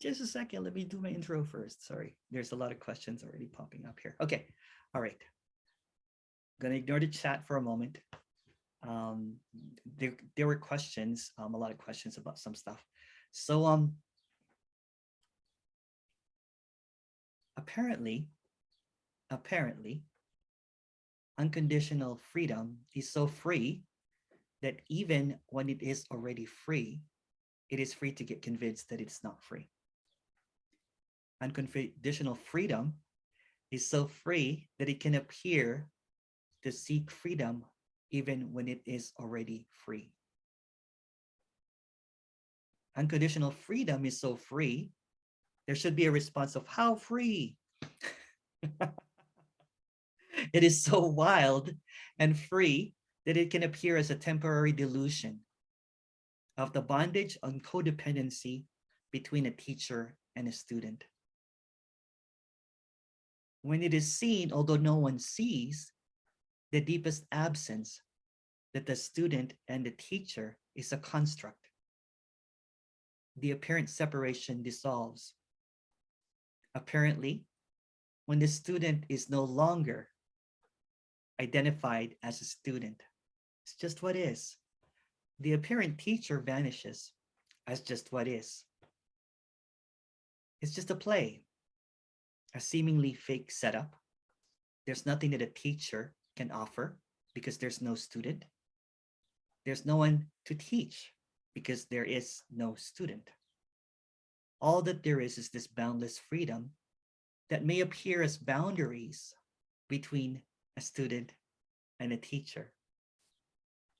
Just a second. Let me do my intro first. Sorry. There's a lot of questions already popping up here. Okay. All right. Gonna ignore the chat for a moment. Um, there were questions, a lot of questions about some stuff. So apparently, apparently, unconditional freedom is so free that even when it is already free, it is free to get convinced that it's not free. Unconditional freedom is so free that it can appear to seek freedom even when it is already free. Unconditional freedom is so free, there should be a response of how free. It is so wild and free that it can appear as a temporary delusion of the bondage on codependency between a teacher and a student. When it is seen, although no one sees, the deepest absence that the student and the teacher is a construct. The apparent separation dissolves. Apparently, when the student is no longer identified as a student, it's just what is. The apparent teacher vanishes as just what is. It's just a play, a seemingly fake setup. There's nothing that a teacher can offer because there's no student. There's no one to teach because there is no student. All that there is this boundless freedom that may appear as boundaries between a student and a teacher.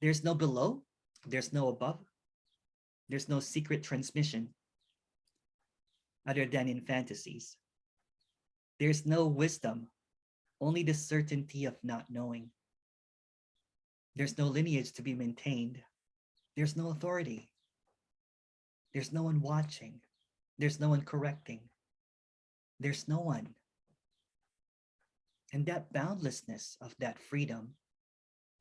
There's no below, there's no above, there's no secret transmission other than in fantasies. There's no wisdom, only the certainty of not knowing. There's no lineage to be maintained. There's no authority. There's no one watching. There's no one correcting. There's no one. And that boundlessness of that freedom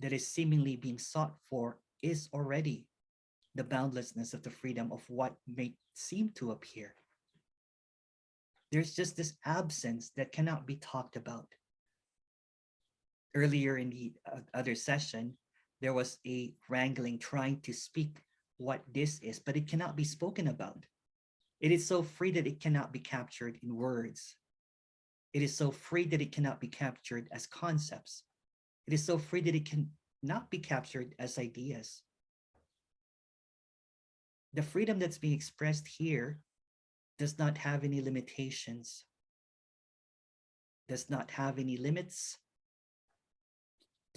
that is seemingly being sought for is already the boundlessness of the freedom of what may seem to appear. There's just this absence that cannot be talked about. Earlier in the other session, there was a wrangling trying to speak what this is, but it cannot be spoken about. It is so free that it cannot be captured in words. It is so free that it cannot be captured as concepts. It is so free that it cannot be captured as ideas. The freedom that's being expressed here does not have any limitations, does not have any limits,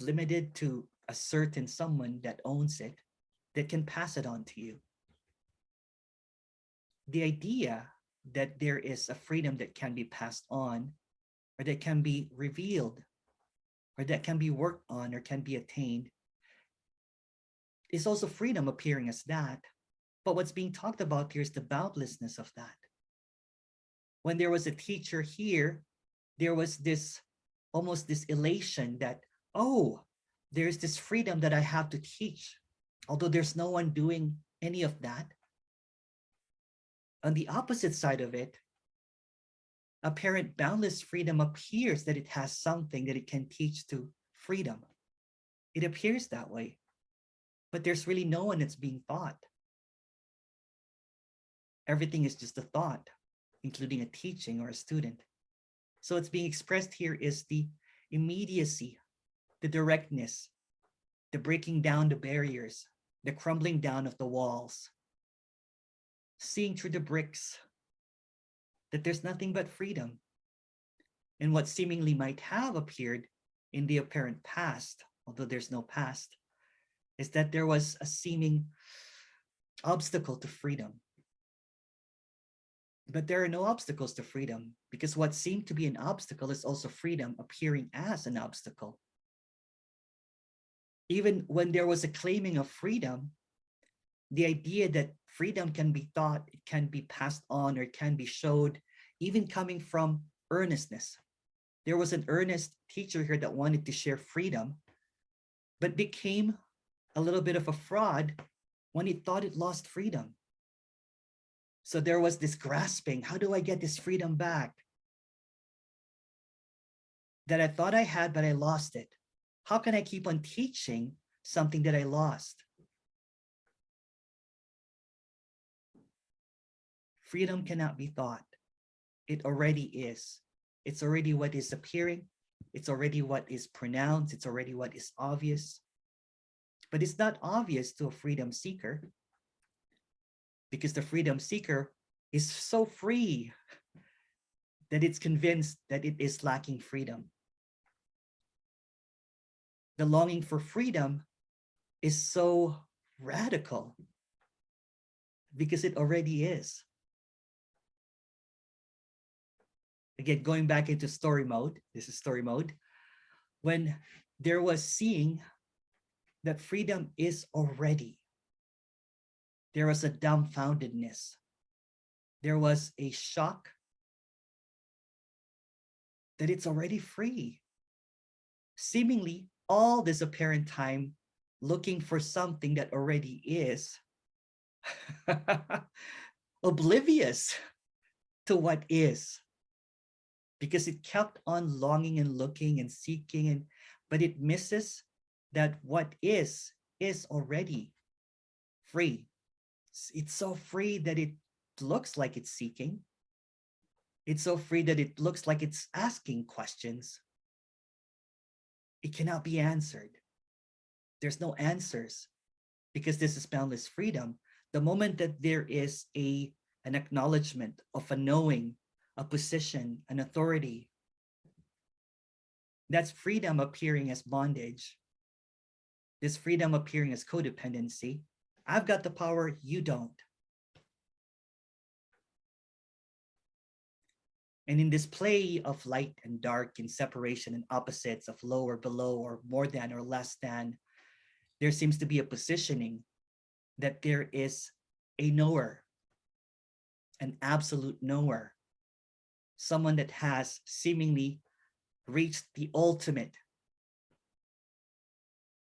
limited to a certain someone that owns it, that can pass it on to you. The idea that there is a freedom that can be passed on, or that can be revealed, or that can be worked on, or can be attained, is also freedom appearing as that. But what's being talked about here is the boundlessness of that. When there was a teacher here, there was this almost this elation that, oh, there's this freedom that I have to teach, although there's no one doing any of that. On the opposite side of it, apparent boundless freedom appears that it has something that it can teach to freedom. It appears that way, but there's really no one that's being thought. Everything is just a thought, including a teaching or a student. So what's being expressed here is the immediacy, the directness, the breaking down the barriers, the crumbling down of the walls, seeing through the bricks that there's nothing but freedom. And what seemingly might have appeared in the apparent past, although there's no past, is that there was a seeming obstacle to freedom. But there are no obstacles to freedom, because what seemed to be an obstacle is also freedom appearing as an obstacle. Even when there was a claiming of freedom, the idea that freedom can be taught, it can be passed on, or it can be showed, even coming from earnestness. There was an earnest teacher here that wanted to share freedom, but became a little bit of a fraud when he thought it lost freedom. So there was this grasping. How do I get this freedom back that I thought I had, but I lost it? How can I keep on teaching something that I lost? Freedom cannot be thought. It already is. It's already what is appearing. It's already what is pronounced. It's already what is obvious. But it's not obvious to a freedom seeker, because the freedom seeker is so free that it's convinced that it is lacking freedom. The longing for freedom is so radical because it already is. Again, going back into story mode, this is story mode. When there was seeing that freedom is already, there was a dumbfoundedness. There was a shock that it's already free. Seemingly, all this apparent time looking for something that already is oblivious to what is, because it kept on longing and looking and seeking, but it misses that what is already free. It's so free that it looks like it's seeking. It's so free that it looks like it's asking questions. It cannot be answered. There's no answers because this is boundless freedom. The moment that there is an acknowledgement of a knowing, a position, an authority, that's freedom appearing as bondage. This freedom appearing as codependency. I've got the power, you don't. And in this play of light and dark, in separation and opposites of low or below or more than or less than, there seems to be a positioning that there is a knower, an absolute knower, someone that has seemingly reached the ultimate,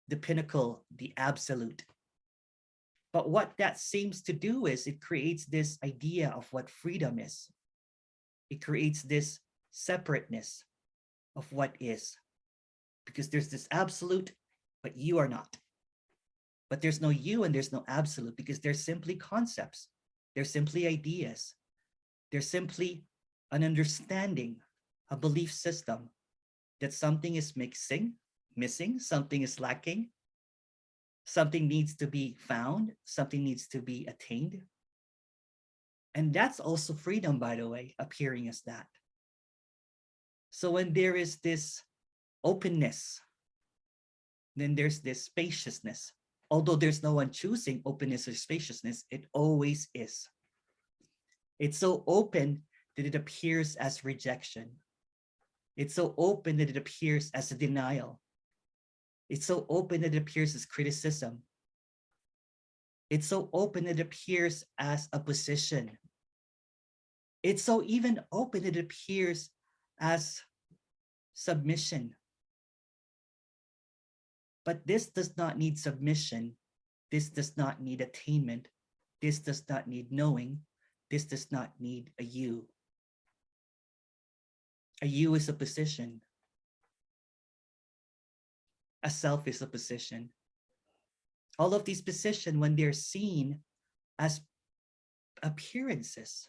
the pinnacle, the absolute. But what that seems to do is it creates this idea of what freedom is. It creates this separateness of what is, because there's this absolute, but you are not. But there's no you and there's no absolute, because they're simply concepts. They're simply ideas. They're simply an understanding, a belief system that something is missing, something is lacking, something needs to be found, something needs to be attained. And that's also freedom, by the way, appearing as that. So when there is this openness, then there's this spaciousness. Although there's no one choosing openness or spaciousness, it always is. It's so open that it appears as rejection. It's so open that it appears as a denial. It's so open that it appears as criticism. It's so open that it appears as a position. It's so even open that it appears as submission. But this does not need submission. This does not need attainment. This does not need knowing. This does not need a you. A you is a position. A self is a position. All of these positions, when they're seen as appearances,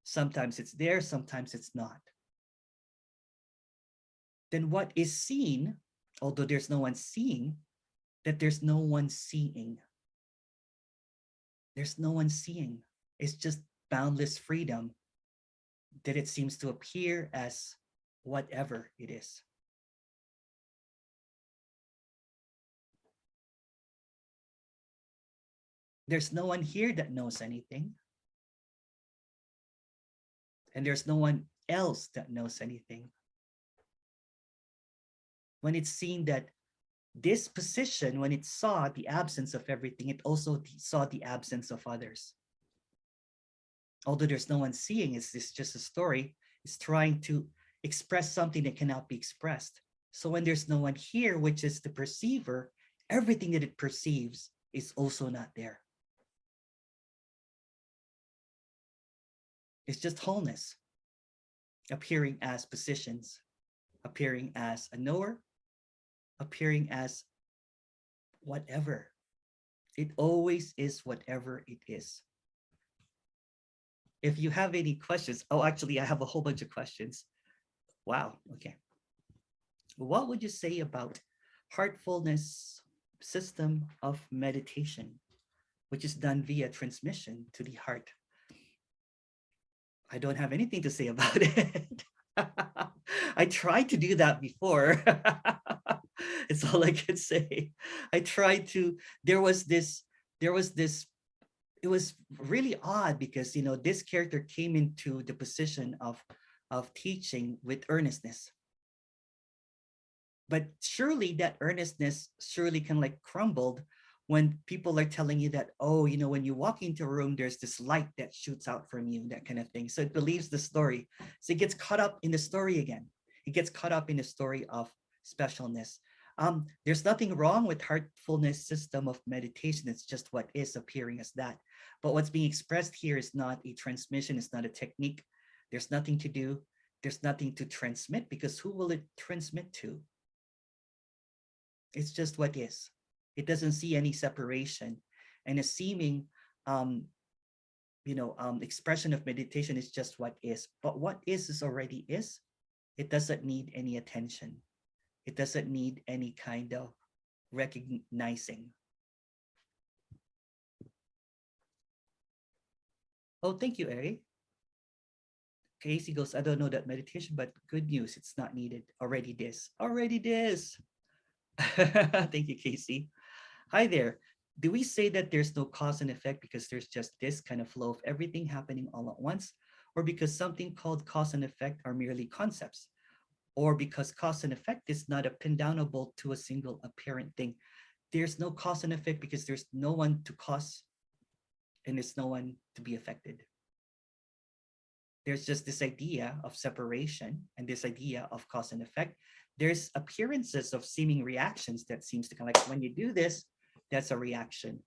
sometimes it's there, sometimes it's not. Then what is seen, although there's no one seeing, that there's no one seeing. There's no one seeing. It's just boundless freedom that it seems to appear as whatever it is. There's no one here that knows anything. And there's no one else that knows anything. When it's seen that this position, when it saw the absence of everything, it also saw the absence of others. Although there's no one seeing, it's just a story. It's trying to express something that cannot be expressed. So when there's no one here, which is the perceiver, everything that it perceives is also not there. It's just wholeness, appearing as positions, appearing as a knower, appearing as whatever. It always is whatever it is. If you have any questions, oh, actually, I have a whole bunch of questions. Wow. Okay. What would you say about heartfulness system of meditation, which is done via transmission to the heart? I don't have anything to say about it. I tried to do that before. It's all I can say. I tried to, there was this, it was really odd because, this character came into the position of teaching with earnestness. But surely that earnestness surely can like crumbled when people are telling you that, oh, when you walk into a room, there's this light that shoots out from you, that kind of thing. So it believes the story. So it gets caught up in the story again. It gets caught up in the story of specialness. There's nothing wrong with heartfulness system of meditation. It's just what is appearing as that. But what's being expressed here is not a transmission. It's not a technique. There's nothing to do. There's nothing to transmit, because who will it transmit to? It's just what is. It doesn't see any separation. And a seeming expression of meditation is just what is. But what is already is. It doesn't need any attention. It doesn't need any kind of recognizing. Oh, thank you, Ari. Casey goes, I don't know that meditation, but good news, it's not needed. Already this. Already this. Thank you, Casey. Hi there. Do we say that there's no cause and effect because there's just this kind of flow of everything happening all at once? Or because something called cause and effect are merely concepts? Or because cause and effect is not a pin downable to a single apparent thing? There's no cause and effect because there's no one to cause and there's no one to be affected. There's just this idea of separation and this idea of cause and effect. There's appearances of seeming reactions that seems to kind of like, when you do this, that's a reaction.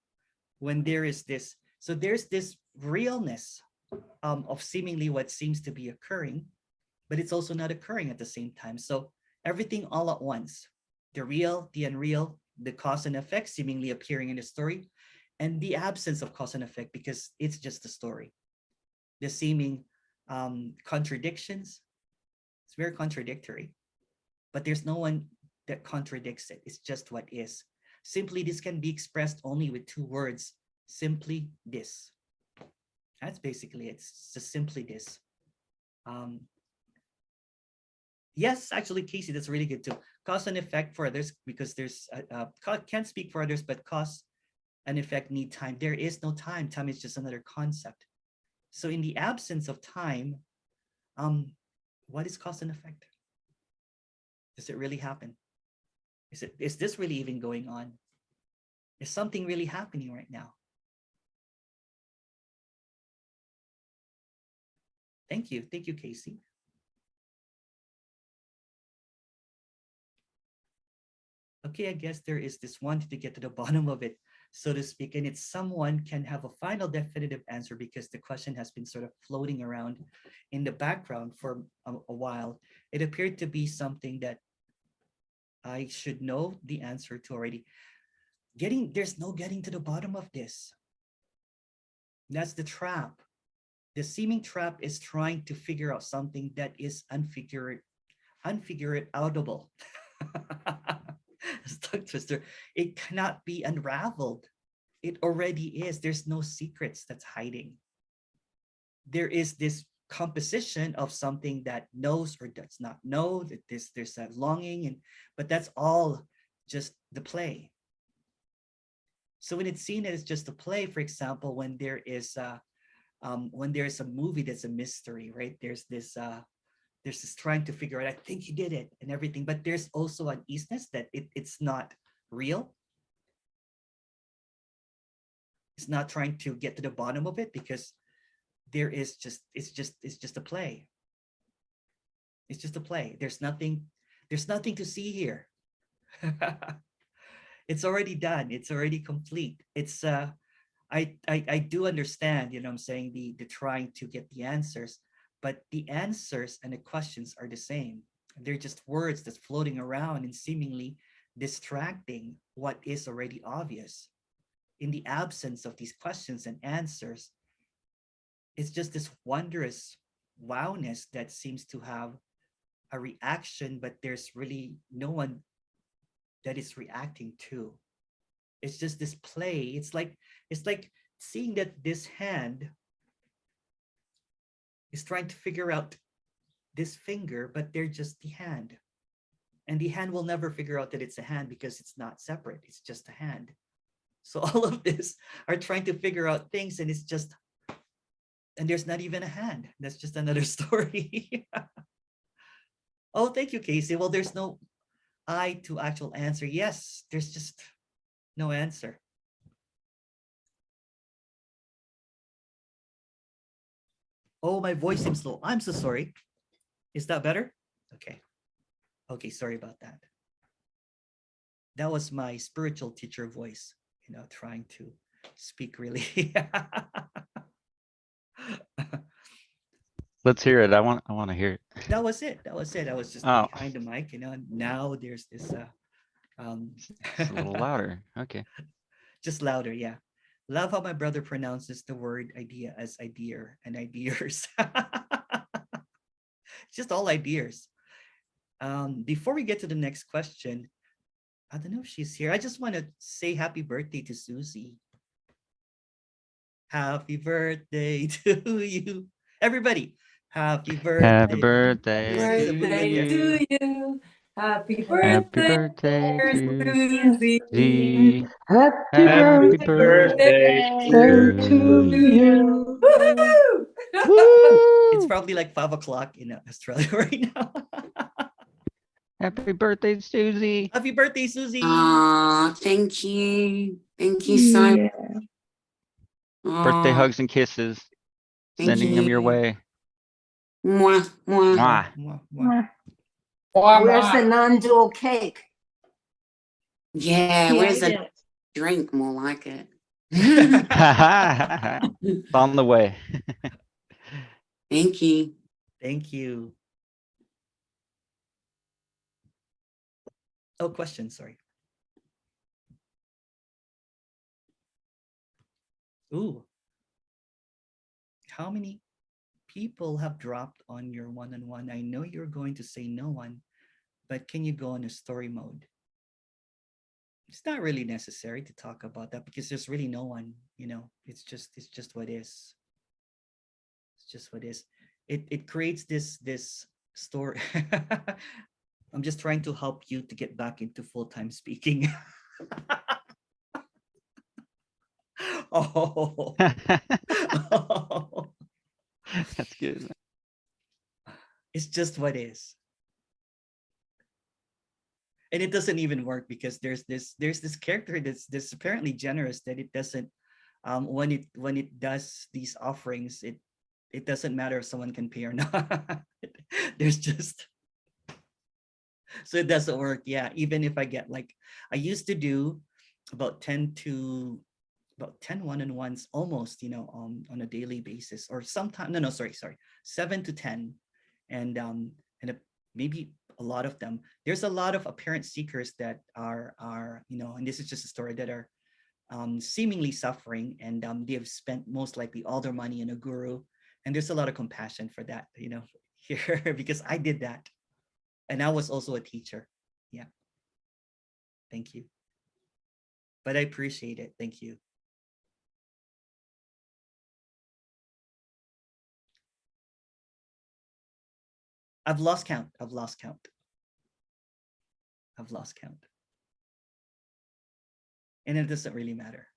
When there is this, so there's this realness of seemingly what seems to be occurring, but it's also not occurring at the same time. So everything all at once, the real, the unreal, the cause and effect seemingly appearing in the story, and the absence of cause and effect because it's just a story. The seeming contradictions, it's very contradictory, but there's no one that contradicts it. It's just what is. Simply, this can be expressed only with two words, simply this. That's basically it. It's just simply this. Yes, actually, Casey, that's really good too. Cause and effect for others, because there's can't speak for others, but cause and effect need time. There is no time. Time is just another concept. So in the absence of time, what is cause and effect? Does it really happen? Is this really even going on? Is something really happening right now? Thank you, Casey. Okay, I guess there is this wanting to get to the bottom of it, so to speak, and it's someone can have a final definitive answer because the question has been sort of floating around in the background for a while. It appeared to be something that I should know the answer to already. There's no getting to the bottom of this. That's the trap. The seeming trap is trying to figure out something that is unfigureoutable. Stuck twister. It cannot be unraveled. It already is. There's no secrets that's hiding. There is this composition of something that knows or does not know, that there's that longing, but that's all just the play. So when it's seen as just a play, for example, when there's a movie that's a mystery, right? There's this trying to figure out, I think he did it and everything, but there's also an easiness that it's not real. It's not trying to get to the bottom of it because it's just a play. It's just a play. There's nothing to see here. It's already done. It's already complete. I do understand, I'm saying the trying to get the answers, but the answers and the questions are the same. They're just words that's floating around and seemingly distracting what is already obvious. In the absence of these questions and answers, it's just this wondrous wowness that seems to have a reaction, but there's really no one that is reacting to. It's just this play. It's like seeing that this hand is trying to figure out this finger, but they're just the hand. And the hand will never figure out that it's a hand because it's not separate. It's just a hand. So all of this are trying to figure out things, and it's just, and there's not even a hand. That's just another story. Oh, thank you, Casey. Well, there's no I to actual answer. Yes, there's just no answer. Oh, my voice seems low. I'm so sorry. Is that better? Okay. Okay, sorry about that. That was my spiritual teacher voice, trying to speak really. Let's hear it. I want to hear it. That was it. That was it. I was just Oh, behind the mic, now there's this um it's a little louder. Okay. just louder, yeah. Love how my brother pronounces the word idea as idea and ideas. Just all ideas. Before we get to the next question, I don't know if she's here. I just want to say happy birthday to Susie. Happy birthday to you. Everybody, happy Happy birthday. birthday to Birthday you. To you. Happy Happy birthday, birthday dear to Susie. thee. Happy Happy Happy birthday birthday birthday to to you. to you. you. It's Woo! probably like 5 o'clock in Australia right now. Happy birthday, Susie. Happy birthday, Susie. Ah, thank you. Thank you so much. Yeah. Birthday Oh, hugs and kisses. thank Sending them your you. way. Mwah, mwah. Mwah, Mwah. mwah, mwah. Where's the non-dual cake? Yeah, He where's ate the it. drink? More like it. It's on the way. Thank you. Thank you. Oh, question, sorry. Ooh, how many people have dropped on your one-on-one? I know you're going to say no one, but can you go in a story mode? It's not really necessary to talk about that because there's really no one, it's just what is. It's just what is. It creates this story. I'm just trying to help you to get back into full-time speaking. Oh. Oh. That's good. It's just what is. And it doesn't even work because there's this character that's apparently generous that it doesn't when it does these offerings, it doesn't matter if someone can pay or not. There's just, so it doesn't work. Yeah, even if I get like, I used to do about 10 one-on-ones almost, on a daily basis, or sometimes, no, sorry, 7 to 10. And maybe a lot of them, there's a lot of apparent seekers that are and this is just a story, that are seemingly suffering, and they have spent most likely all their money on a guru, and there's a lot of compassion for that, here, because I did that, and I was also a teacher. Yeah, thank you, but I appreciate it. Thank you. I've lost count. I've lost count. I've lost count. And it doesn't really matter.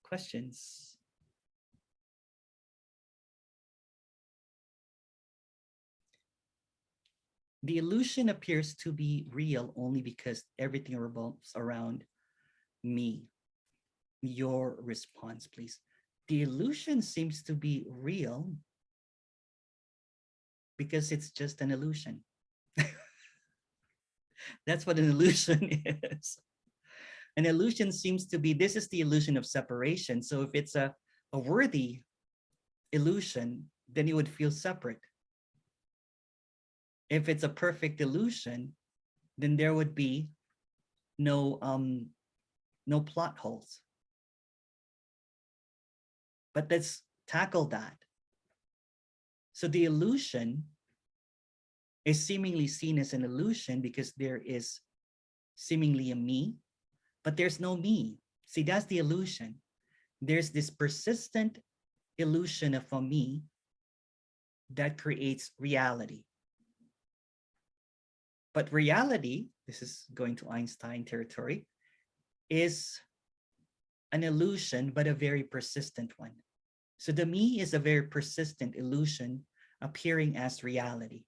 Questions? The illusion appears to be real only because everything revolves around me. Your response, please. The illusion seems to be real because it's just an illusion. That's what an illusion is. An illusion seems to be, this is the illusion of separation. So if it's a worthy illusion, then you would feel separate. If it's a perfect illusion, then there would be no plot holes. But let's tackle that. So the illusion is seemingly seen as an illusion because there is seemingly a me, but there's no me. See, that's the illusion. There's this persistent illusion of a me that creates reality. But reality, this is going to Einstein territory, is an illusion, but a very persistent one. So the me is a very persistent illusion appearing as reality.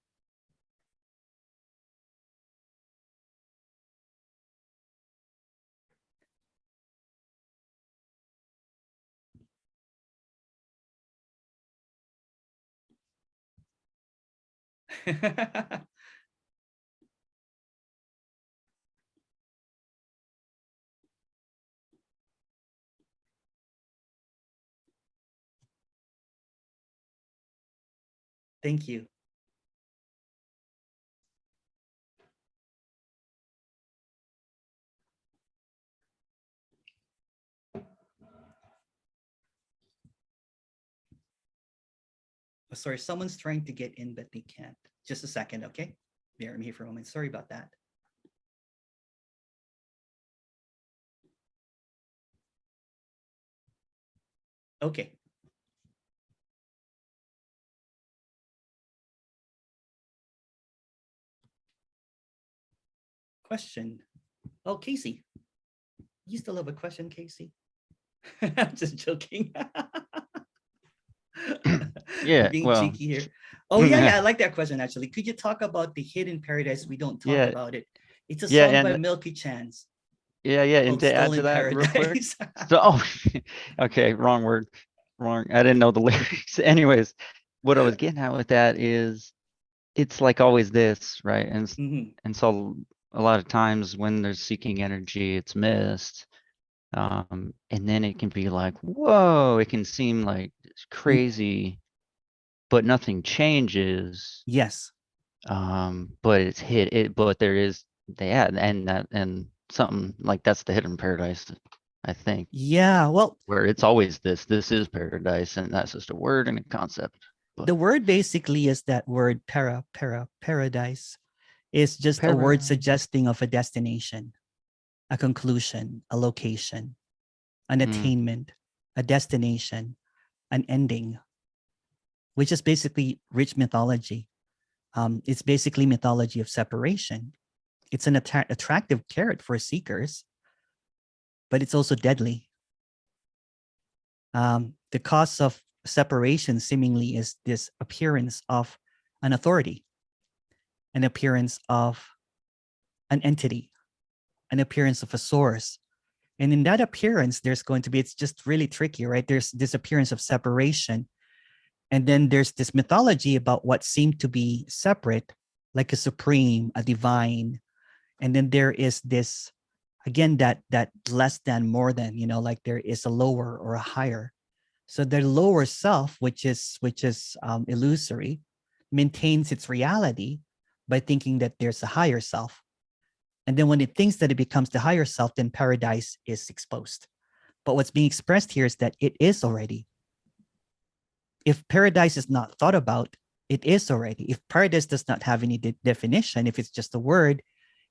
Thank you. Oh, sorry, someone's trying to get in, but they can't. Just a second, okay? Bear with me for a moment. Sorry about that. Okay. Question. Oh, Casey. You still have a question, Casey? I'm just joking. Yeah, Being well, cheeky here. Oh, yeah, I like that question, actually. Could you talk about the hidden paradise? We don't talk Yeah. about it. It's a Yeah, song by and Milky Chance yeah, and called to add to Stolen that real quick. Paradise. So, okay, wrong word. Wrong. I didn't know the lyrics. Anyways, what I was getting at with that is it's like always this, right? Mhm. And so a lot of times when there's seeking energy, it's missed. And then it can be like, whoa, it can seem like it's crazy, but nothing changes. Yes. But it's but there is and something like that's the hidden paradise, I think, Yeah. Well, where it's always this is paradise, and that's just a word and a concept. But the word basically is that word paradise is just a word suggesting of a destination, a conclusion, a location, an attainment, a destination, an ending, which is basically rich mythology. It's basically mythology of separation. It's an attractive carrot for seekers, but it's also deadly. The cause of separation seemingly is this appearance of an authority, an appearance of an entity, an appearance of a source. And in that appearance, there's going to be, it's just really tricky, right? There's this appearance of separation. And then there's this mythology about what seemed to be separate, like a supreme, a divine. And then there is this, again, that less than, more than, like there is a lower or a higher. So the lower self, which is illusory, maintains its reality by thinking that there's a higher self. And then when it thinks that it becomes the higher self, then paradise is exposed. But what's being expressed here is that it is already. If paradise is not thought about, it is already. If paradise does not have any definition, if it's just a word,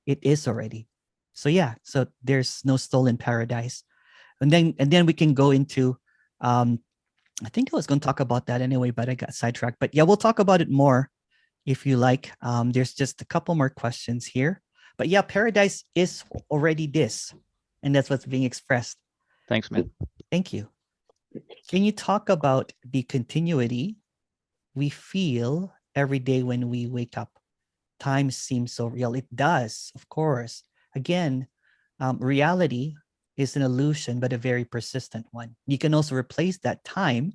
it is already. So yeah, so there's no stolen paradise. And then we can go into, I think I was going to talk about that anyway, but I got sidetracked. But yeah, we'll talk about it more if you like. There's just a couple more questions here. But yeah, paradise is already this, and that's what's being expressed. thanks, man. Thank you. Can you talk about the continuity we feel every day when we wake up? Time seems so real. It does, of course. Again, reality is an illusion, but a very persistent one. You can also replace that time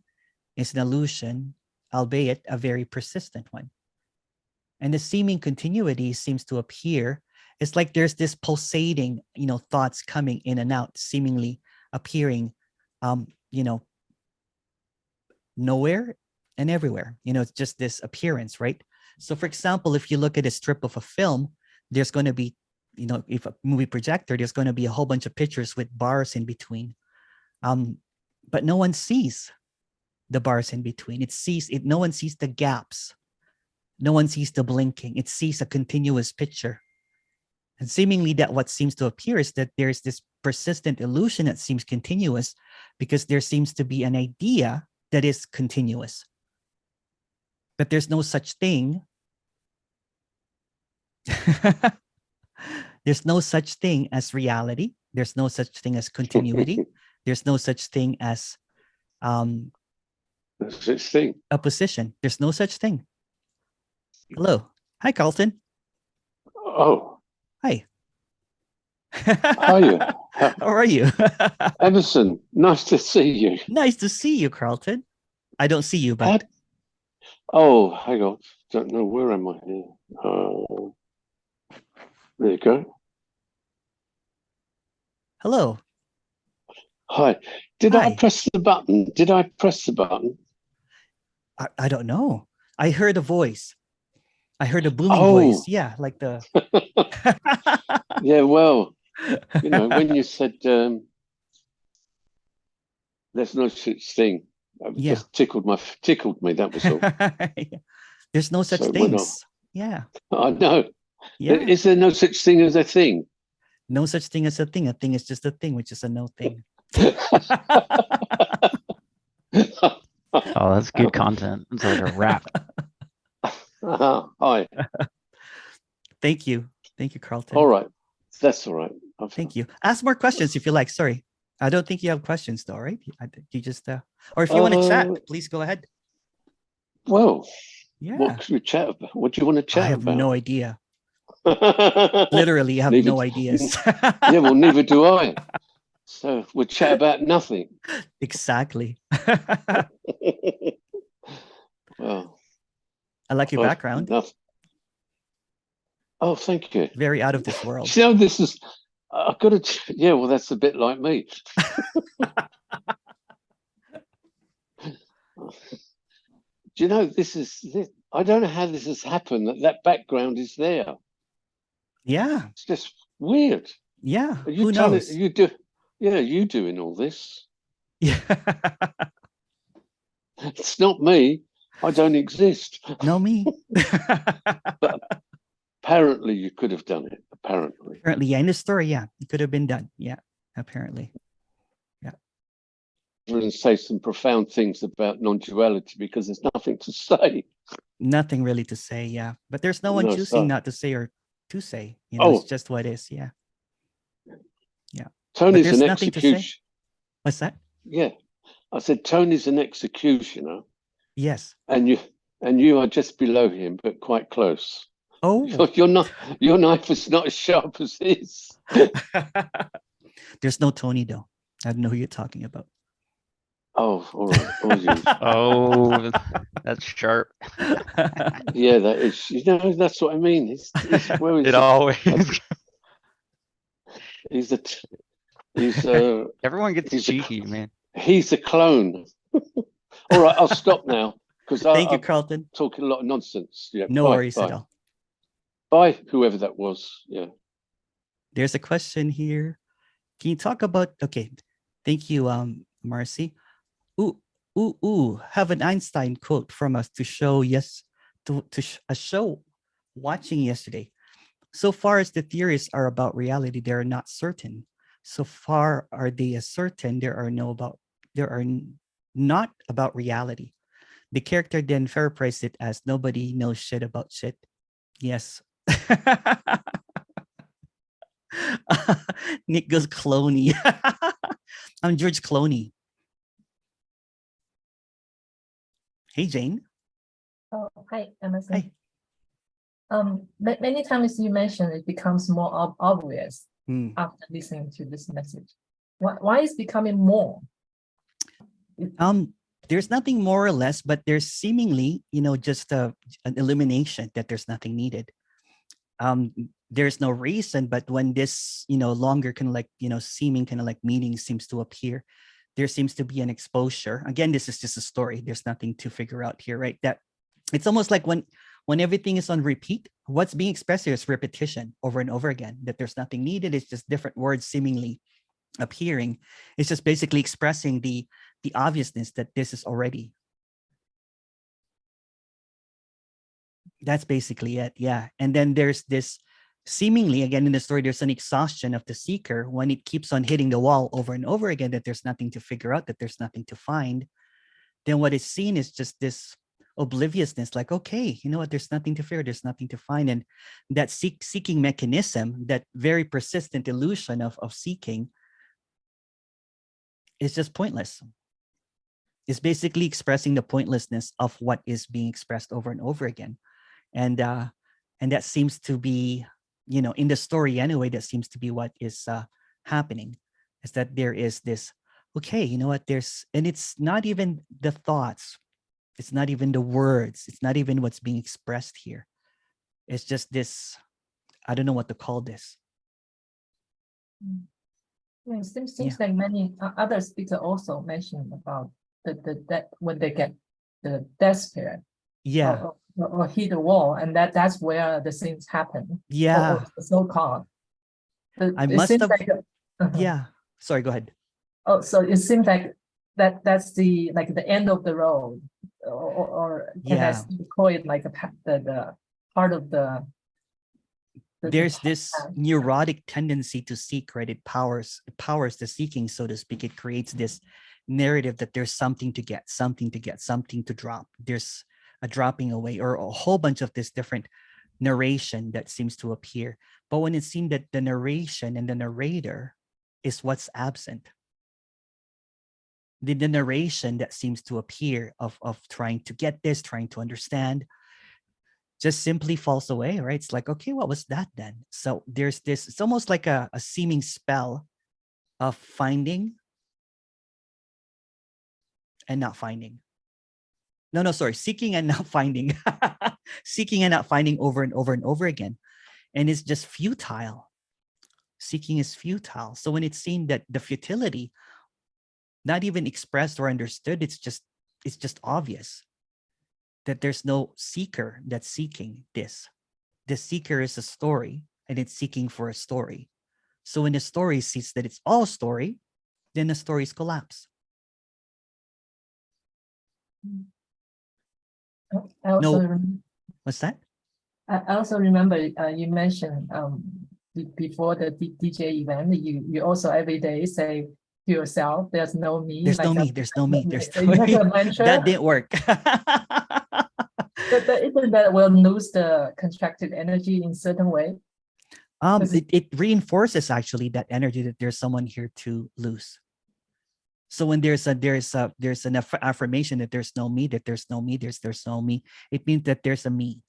as an illusion, albeit a very persistent one. And the seeming continuity seems to appear It's like there's this pulsating, thoughts coming in and out, seemingly appearing, nowhere and everywhere. It's just this appearance, right? So for example, if you look at a strip of a film, there's going to be, if a movie projector, there's going to be a whole bunch of pictures with bars in between. But no one sees the bars in between. No one sees the gaps. No one sees the blinking. It sees a continuous picture. And seemingly that what seems to appear is that there's this persistent illusion that seems continuous because there seems to be an idea that is continuous. But there's no such thing. There's no such thing as reality. There's no such thing as continuity. There's no such thing as No such thing. a position. There's no such thing. Hello. Hi, Carlton. Oh, Hi. how are you? How are you? Emerson, nice to see you. Nice to see you, Carlton. I don't see you, but Oh, hang on. Don't know, where am I here? There you go. hello. Hi. Did I Hi. press the button? Did I press the button? I don't know. I heard a voice. I heard a booming Oh. voice. Yeah, like the. Yeah, well, when you said there's no such thing, it Yeah. just tickled me, that was all. There's no such So when things. Yeah. I know. Yeah. Is there no such thing as a thing? No such thing as a thing. A thing is just a thing, which is a no thing. Oh, that's good content. It's like a rap. Hi. Thank you. Thank you, Carlton. All right. That's all right. Thank you. Ask more questions if you like. Sorry. I don't think you have questions though, right? You just or if you want to chat, please go ahead. Well, Yeah. what should we chat about? What do you want to chat I have about? no idea. Literally, I have Neither- no ideas. Yeah, well, neither do I. So we'll chat about nothing. Exactly. Well, I like your well, background. nothing. Oh, thank you. Very out of this world. This is. I've got to. Yeah, well, that's a bit like me. Do you know this? I don't know how this has happened. That background is there. Yeah. It's just weird. Yeah. Are you Who telling- knows? You do. Yeah, you doing all this. Yeah. It's not me. I don't exist. No, me. Apparently, you could have done it. Apparently. Apparently, yeah. In the story, yeah, it could have been done. Yeah. Apparently. And say some profound things about non-duality because there's nothing to say. Nothing really to say. Yeah. But there's no one No, choosing so- not to say or to say. Oh. It's just what is. Yeah. Tony's there's an nothing to say. execution. What's that? Yeah, I said Tony's an executioner, Yes. and you are just below him, but quite close. Oh. Your knife is not as sharp as his. There's no Tony though. I don't know who you're talking about. Oh, all right. Oh, that's sharp. Yeah, that is. That's what I mean. He's where is It always. He's Everyone gets he's a- cheeky, man. he's a clone. All right, I'll stop now because Thank you, I'm Carlton. talking a lot of nonsense. Yeah, No bye, worries bye. at all. Bye, whoever that was. Yeah. There's a question here. Can you talk about? Okay, thank you, Marcy. Have an Einstein quote from us to show a show watching yesterday. So far as the theories are about reality, they are not certain. So far are they as certain, they are not about reality. The character then paraphrased it as nobody knows shit about shit. Yes. Nick goes Clooney. I'm George Clooney. Hey, Jane. Oh, hi, Emerson. Hi. Many times you mentioned it becomes more obvious Hmm. after listening to this message. Why is becoming more? There's nothing more or less, but there's seemingly, just an elimination that there's nothing needed. there's no reason, but when this, longer kind of like, seeming kind of like meaning seems to appear, there seems to be an exposure. Again, this is just a story. There's nothing to figure out here, right? That it's almost like when everything is on repeat, what's being expressed here is repetition over and over again, that there's nothing needed. It's just different words seemingly appearing. It's just basically expressing the obviousness that this is already. That's basically it. Yeah. And then there's this seemingly, again in the story, there's an exhaustion of the seeker when it keeps on hitting the wall over and over again, that there's nothing to figure out, that there's nothing to find. Then what is seen is just this obliviousness, like, okay, you know what, there's nothing to fear, there's nothing to find. And that seeking mechanism, that very persistent illusion of seeking, is just pointless. It's basically expressing the pointlessness of what is being expressed over and over again. And that seems to be, in the story anyway, that seems to be what is happening, is that there is this, okay, you know what, and it's not even the thoughts, it's not even the words, it's not even what's being expressed here. It's just this, I don't know what to call this. Yeah, it seems like many other speakers also mentioned about that when they get the death period, Yeah. or hit the wall, and that's where the things happen. Yeah. Or so-called. I It must seems have. like, Yeah. Sorry. Go ahead. Oh, so it seems like that's the end of the road, or can I Yeah. still call it like the part of the There's this neurotic tendency to seek, right? It powers the seeking, so to speak. It creates this narrative that there's something to get, something to drop. There's a dropping away, or a whole bunch of this different narration that seems to appear. But when it seemed that the narration and the narrator is what's absent, the narration that seems to appear of trying to get this, trying to understand, just simply falls away, right? It's like, okay, what was that then? So there's this, it's almost like a seeming spell of finding and not finding. No, sorry, seeking and not finding. Seeking and not finding over and over and over again. And it's just futile. Seeking is futile. So when it's seen that the futility, not even expressed or understood, it's just obvious that there's no seeker that's seeking this. The seeker is a story, and it's seeking for a story. So when the story sees that it's all story, then the stories collapse. I also No. What's that? I also remember you mentioned before the DJ event, you also every day say to yourself, there's no me. There's like no me, there's no me, there's no like me. a mantra. That didn't work. But isn't that will lose the constructed energy in certain way? It reinforces actually that energy that there's someone here to lose. So when there's an affirmation that there's no me, there's no me, it means that there's a me.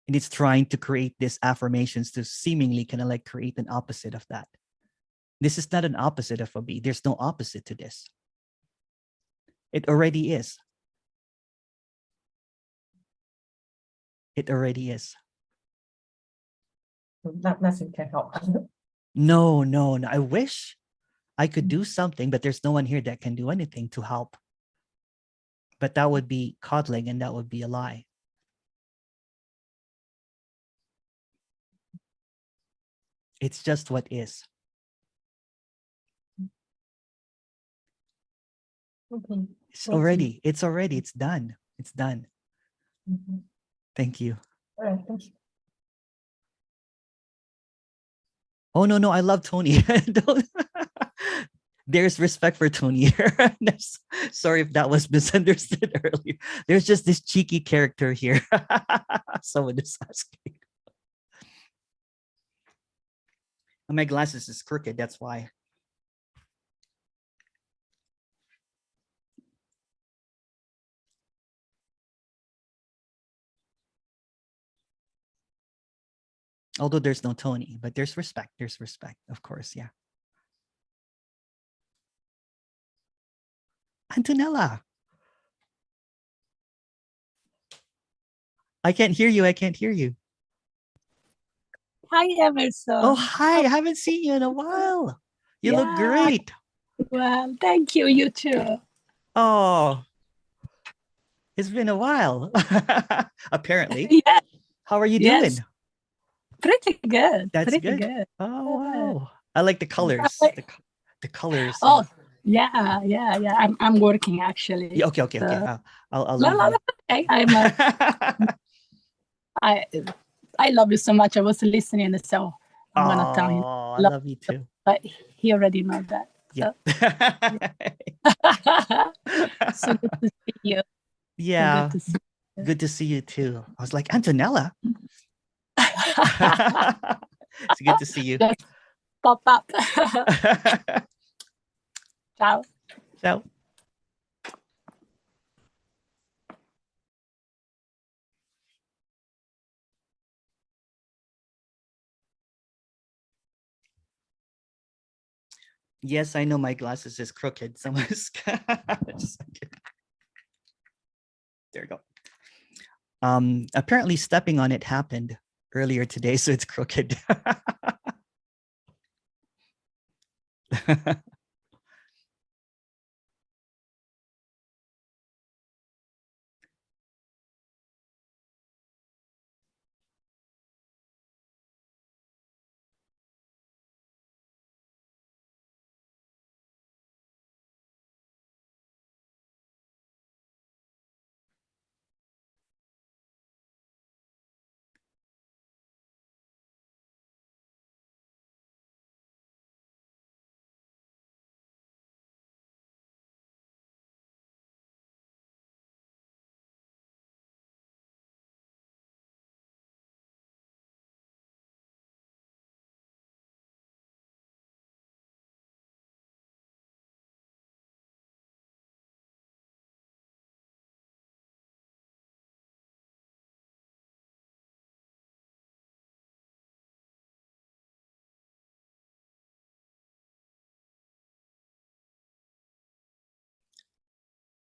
And it's trying to create these affirmations to seemingly kind of like create an opposite of that. This is not an opposite of a me. There's no opposite to this. It already is. It already is. Nothing can help. No. I wish I could do something, but there's no one here that can do anything to help. But that would be coddling, and that would be a lie. It's just what is. Okay. It's done. It's done. Mm-hmm. Thank you. All right, thank you. Oh, no, I love Tony. There's respect for Tony here. Sorry if that was misunderstood earlier. There's just this cheeky character here. Someone is asking. My glasses is crooked, that's why. Although there's no Tony, but there's respect. There's respect, of course, yeah. Antonella. I can't hear you. Hi, Emerson. Oh, hi. I haven't seen you in a while. You look Yeah. great. Well, thank you. You too. Oh, it's been a while. Apparently. Yeah. How are you Yes. doing? Pretty good. That's Pretty good. good. Oh, wow. I like the colors. The colors. Oh, yeah. I'm working actually. Yeah, okay. I'll No, leave no, you. no. Okay. I love you so much. I was listening, so I'm gonna tell him. Oh, I love you too. But he already know that. Yeah. So good to see you. Yeah. So good to see you. Good to see you too. I was like, Antonella. It's good to see you. Just pop up. Ciao. So, yes, I know my glasses is crooked. Someone's just there you go. Apparently stepping on it happened earlier today, so it's crooked.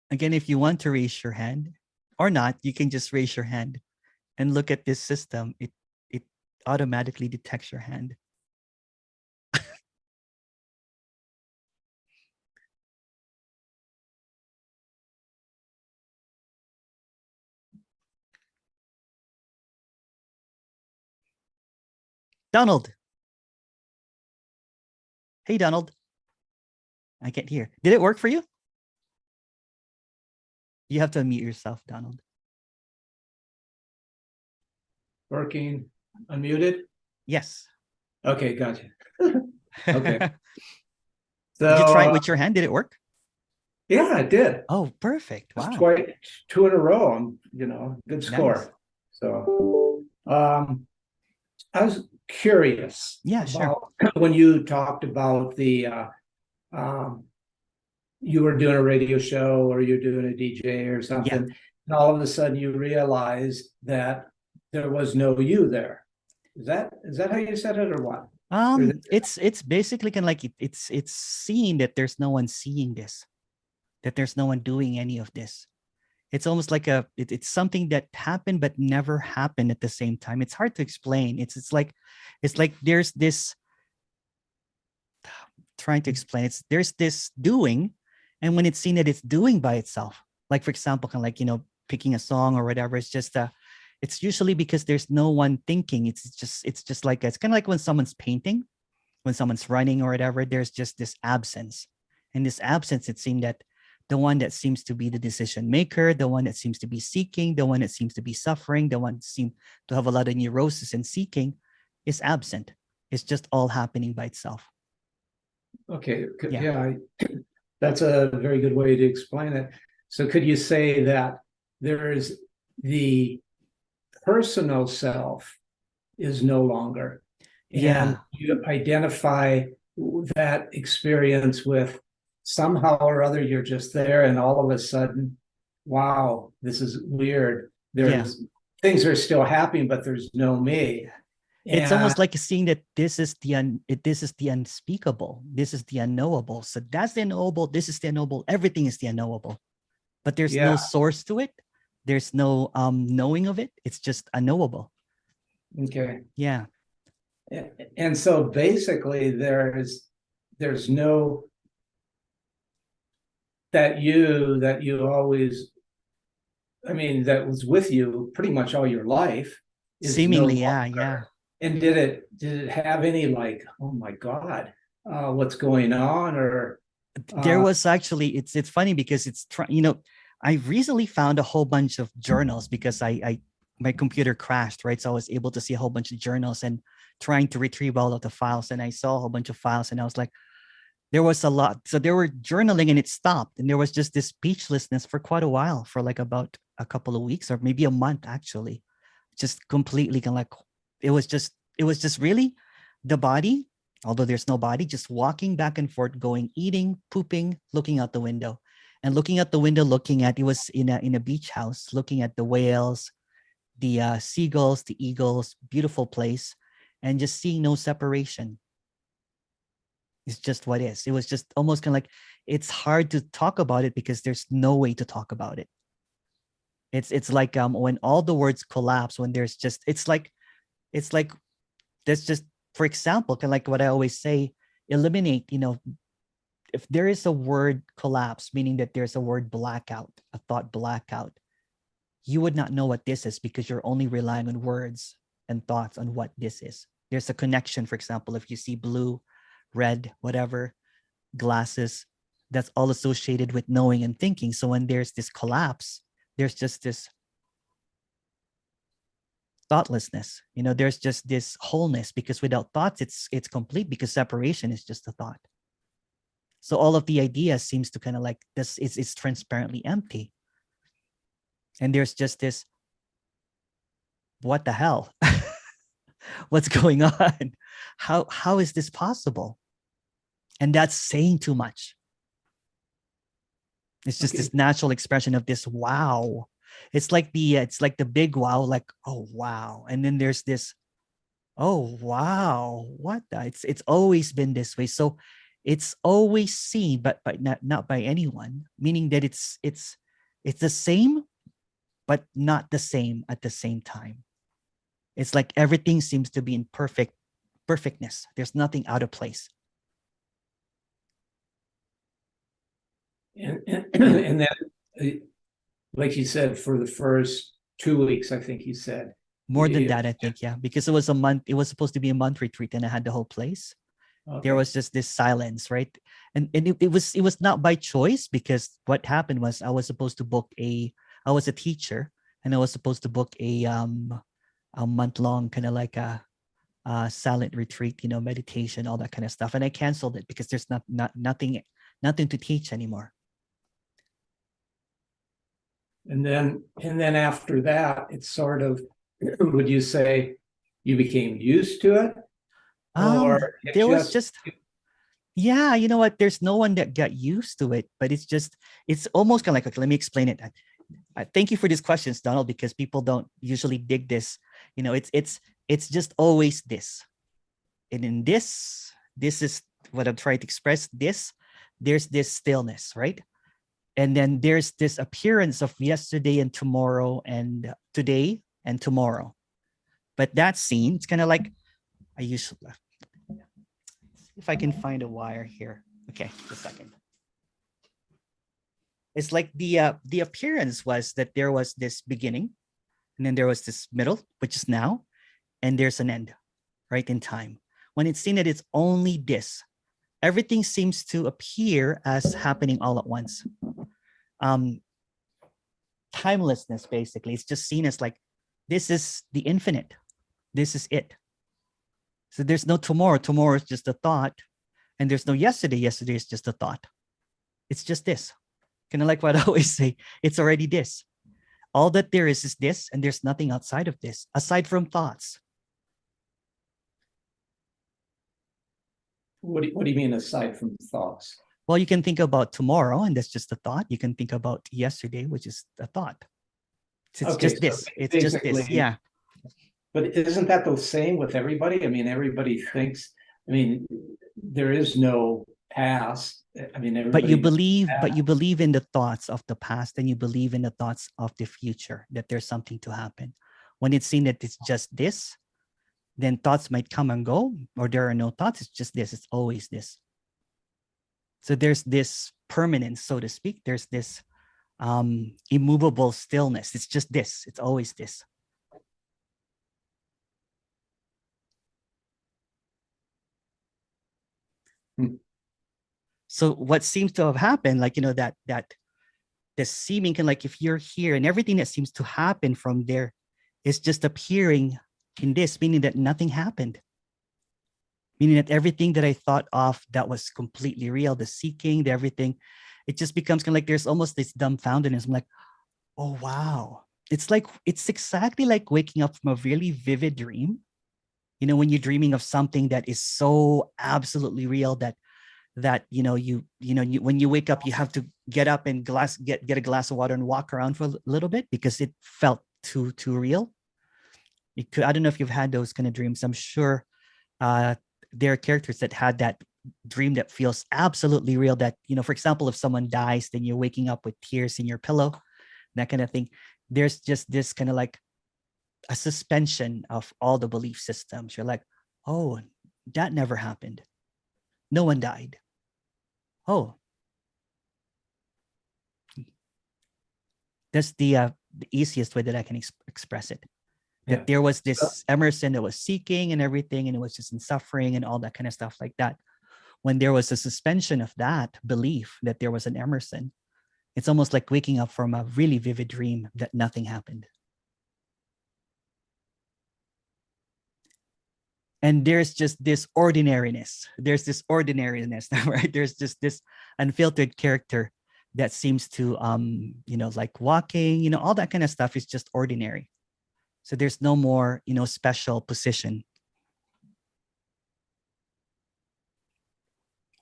Again, if you want to raise your hand or not, you can just raise your hand and look at this system. It automatically detects your hand. Donald. Hey, Donald. I can't hear. Did it work for you? You have to unmute yourself, Donald. Working, unmuted? Yes. Okay, gotcha. Okay. So, Did you try it with your hand? Did it work? yeah, I did. Oh, perfect. Wow. Quite 2 in a row. Good score. Nice. So, I was curious. Yeah, sure. about when you talked about the, you were doing a radio show or you're doing a DJ or something, and all of a sudden you realized that there was no you there. Is that how you said it or what? It's basically kind of like it's seeing that there's no one seeing this, that there's no one doing any of this. It's almost like it's something that happened but never happened at the same time. It's hard to explain. It's like there's this, trying to explain, there's this doing, and when it's seen that it's doing by itself, like for example, kind of like, picking a song or whatever, it's just it's usually because there's no one thinking. It's just like, it's kind of like when someone's painting, when someone's running or whatever, there's just this absence. And this absence, it seemed that the one that seems to be the decision maker, the one that seems to be seeking, the one that seems to be suffering, the one that seems to have a lot of neurosis and seeking is absent. It's just all happening by itself. Okay. Yeah. That's a very good way to explain it. So could you say that there's the personal self is no longer, and you identify that experience with somehow or other, you're just there, and all of a sudden, wow, this is weird. There's things are still happening, but there's no me. It's almost like seeing that this is the unspeakable, this is the unknowable. So that's the unknowable, this is the unknowable, everything is the unknowable. But there's no source to it. There's no knowing of it. It's just unknowable. Okay. Yeah. And so basically there's no that you always, I mean, that was with you pretty much all your life is Seemingly, no yeah, longer. yeah. And did it have any like, oh my God, what's going on? Or There was actually, it's funny because I recently found a whole bunch of journals because I my computer crashed, right? So I was able to see a whole bunch of journals and trying to retrieve all of the files. And I saw a whole bunch of files and I was like, there was a lot. So they were journaling and it stopped. And there was just this speechlessness for quite a while, for like about a couple of weeks or maybe a month, actually. Just completely kind of like, it was just really the body, although there's no body, just walking back and forth, going, eating, pooping, looking out the window. And looking out the window, it was in a beach house, looking at the whales, the seagulls, the eagles, beautiful place, and just seeing no separation. It's just what is. It was just almost kind of like, it's hard to talk about it because there's no way to talk about it. It's like when all the words collapse, when there's just, it's like there's just, for example, kind of like what I always say, eliminate, if there is a word collapse, meaning that there's a word blackout, a thought blackout, you would not know what this is because you're only relying on words and thoughts on what this is. There's a connection, for example, if you see blue, red, whatever, glasses, that's all associated with knowing and thinking. So when there's this collapse, there's just this thoughtlessness. There's just this wholeness, because without thoughts, it's complete, because separation is just a thought. So all of the ideas seems to kind of like this, it's transparently empty. And there's just this, what the hell? What's going on? How is this possible? And that's saying too much. It's just this natural expression of this wow. It's like the big wow, like, oh wow. And then there's this, oh wow, what the? It's always been this way. So it's always seen, but not by anyone, meaning that it's the same, but not the same at the same time. It's like everything seems to be in perfectness. There's nothing out of place. and then, like you said, for the first 2 weeks, I think you said. More than that, I think, yeah, because it was a month. It was supposed to be a month retreat, and I had the whole place. Okay. There was just this silence, right? And it was not by choice, because what happened was I was supposed to book I was a teacher, and I was supposed to book a month-long kind of like a silent retreat, meditation, all that kind of stuff, and I canceled it because there's nothing to teach anymore. And then after that, it's sort of, would you say you became used to it? Or there was just, yeah, you know what? There's no one that got used to it, but it's almost kind of like, okay, let me explain it. Thank you for these questions, Donald, because people don't usually dig this. It's just always this. And in this is what I'm trying to express. There's this stillness, right? And then there's this appearance of yesterday and tomorrow and today and tomorrow. But that scene, it's kind of like, I usually, if I can find a wire here. Okay, just a second. It's like the appearance was that there was this beginning, and then there was this middle, which is now, and there's an end, right, in time. When it's seen that it's only this, everything seems to appear as happening all at once. Timelessness, basically, it's just seen as like, this is the infinite. This is it. So there's no tomorrow. Tomorrow is just a thought. And there's no yesterday. Yesterday is just a thought. It's just this. Kind of like what I always say, it's already this. All that there is this, and there's nothing outside of this, aside from thoughts. What do you mean aside from thoughts? Well, you can think about tomorrow, and that's just a thought. You can think about yesterday, which is a thought. It's Okay, just this. so It's just this. basically- Yeah. But isn't that the same with everybody? I mean, everybody thinks, there is no past. I mean, everybody. But you believe in the thoughts of the past, and you believe in the thoughts of the future, that there's something to happen. When it's seen that it's just this, then thoughts might come and go, or there are no thoughts. It's just this. It's always this. So there's this permanence, so to speak. There's this immovable stillness. It's just this. It's always this. So what seems to have happened, like, that the seeming can, like, if you're here and everything that seems to happen from there is just appearing in this, meaning that nothing happened. Meaning that everything that I thought of that was completely real, the seeking, the everything, it just becomes kind of like there's almost this dumbfoundedness. I'm like, oh, wow. It's exactly like waking up from a really vivid dream. When you're dreaming of something that is so absolutely real that when you wake up, you have to get up and get a glass of water and walk around for a little bit because it felt too real. I don't know if you've had those kind of dreams. I'm sure there are characters that had that dream that feels absolutely real, that, for example, if someone dies, then you're waking up with tears in your pillow, that kind of thing. There's just this kind of like a suspension of all the belief systems. You're like, oh, that never happened. No one died. Oh, that's the easiest way that I can express it. That there was this Emerson that was seeking and everything, and it was just in suffering and all that kind of stuff like that. When there was a suspension of that belief that there was an Emerson, it's almost like waking up from a really vivid dream that nothing happened. And there's just this ordinariness. Right? There's just this unfiltered character that seems to, like walking, all that kind of stuff is just ordinary. So there's no more, special position.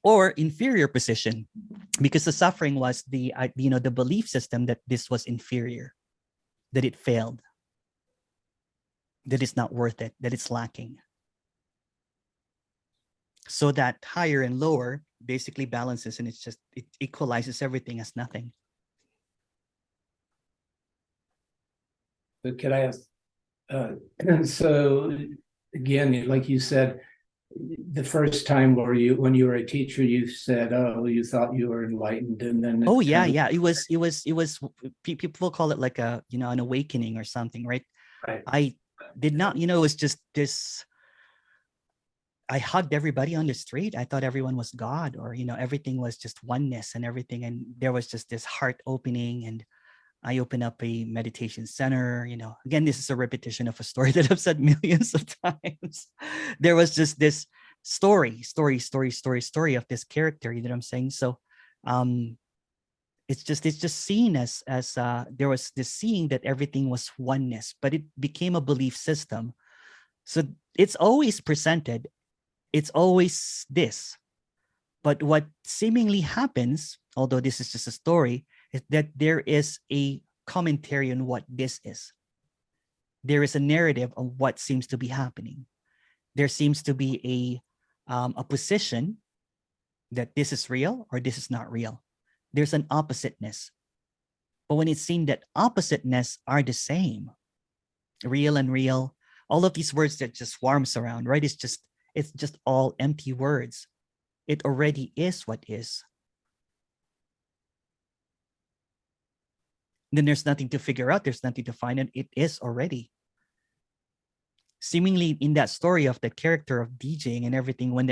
Or inferior position, because the suffering was the belief system that this was inferior, that it failed, that it's not worth it, that it's lacking. So that higher and lower basically balances, and it equalizes everything as nothing. But could I ask, so again, like you said, the first time when you were a teacher, you said, oh, you thought you were enlightened, and then It was people call it like an awakening or something, right? I did not, it was just this. I hugged everybody on the street. I thought everyone was God, or everything was just oneness and everything, and there was just this heart opening, and I opened up a meditation center. Again, this is a repetition of a story that I've said millions of times. There was just this story of this character. You know what I'm saying? So, it's just seen as there was this seeing that everything was oneness, but it became a belief system. So it's always presented. It's always this. But what seemingly happens, although this is just a story, is that there is a commentary on what this is. There is a narrative of what seems to be happening. There seems to be a position that this is real or this is not real. There's an oppositeness. But when it's seen that oppositeness are the same, real and real, all of these words that just swarms around, right? It's just all empty words. It already is what is. Then there's nothing to figure out. There's nothing to find, and it is already. Seemingly in that story of the character of DJing and everything, when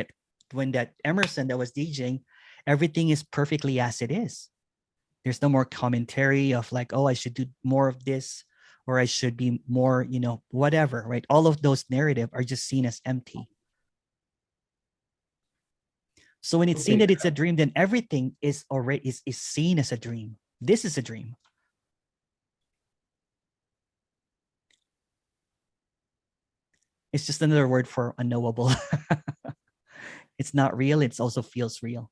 that Emerson that was DJing, everything is perfectly as it is. There's no more commentary of like, oh, I should do more of this, or I should be more, whatever, right? All of those narratives are just seen as empty. So when it's seen that it's a dream, then everything is already is seen as a dream. This is a dream. It's just another word for unknowable. It's not real. It also feels real.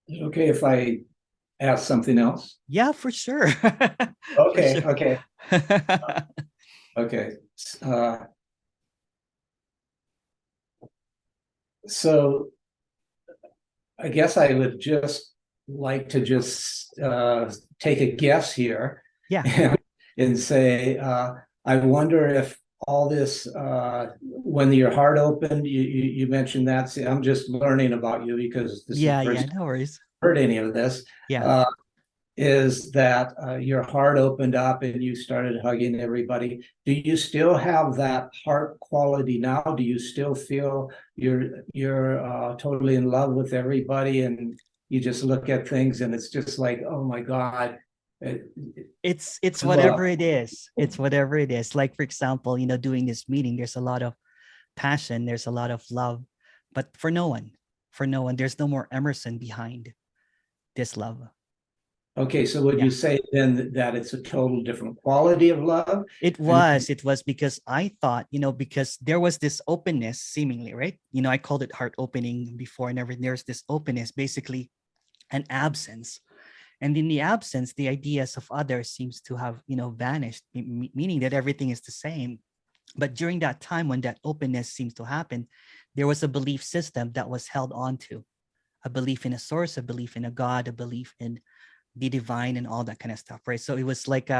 Is it okay if I ask something else? Yeah, for sure. Okay, For sure. okay. Okay. So I guess I would just like to just take a guess here. Yeah. And say, I wonder if all this, when your heart opened, you mentioned that. See, I'm just learning about you because this is the first No worries. I've heard any of this. Yeah. Is that your heart opened up and you started hugging everybody? Do you still have that heart quality now? Do you still feel you're totally in love with everybody, and you just look at things and it's just like, oh my God? It's love. whatever it is. It's whatever it is. Like, for example, doing this meeting, there's a lot of passion, there's a lot of love, but for no one, there's no more Emerson behind this love. Okay, so would you say then that it's a total different quality of love? It was because I thought, because there was this openness seemingly, right? I called it heart opening before and everything. There's this openness, basically an absence. And in the absence, the ideas of others seems to have, vanished, meaning that everything is the same. But during that time when that openness seems to happen, there was a belief system that was held onto, a belief in a source, a belief in a God, a belief in the divine and all that kind of stuff, right? So it was like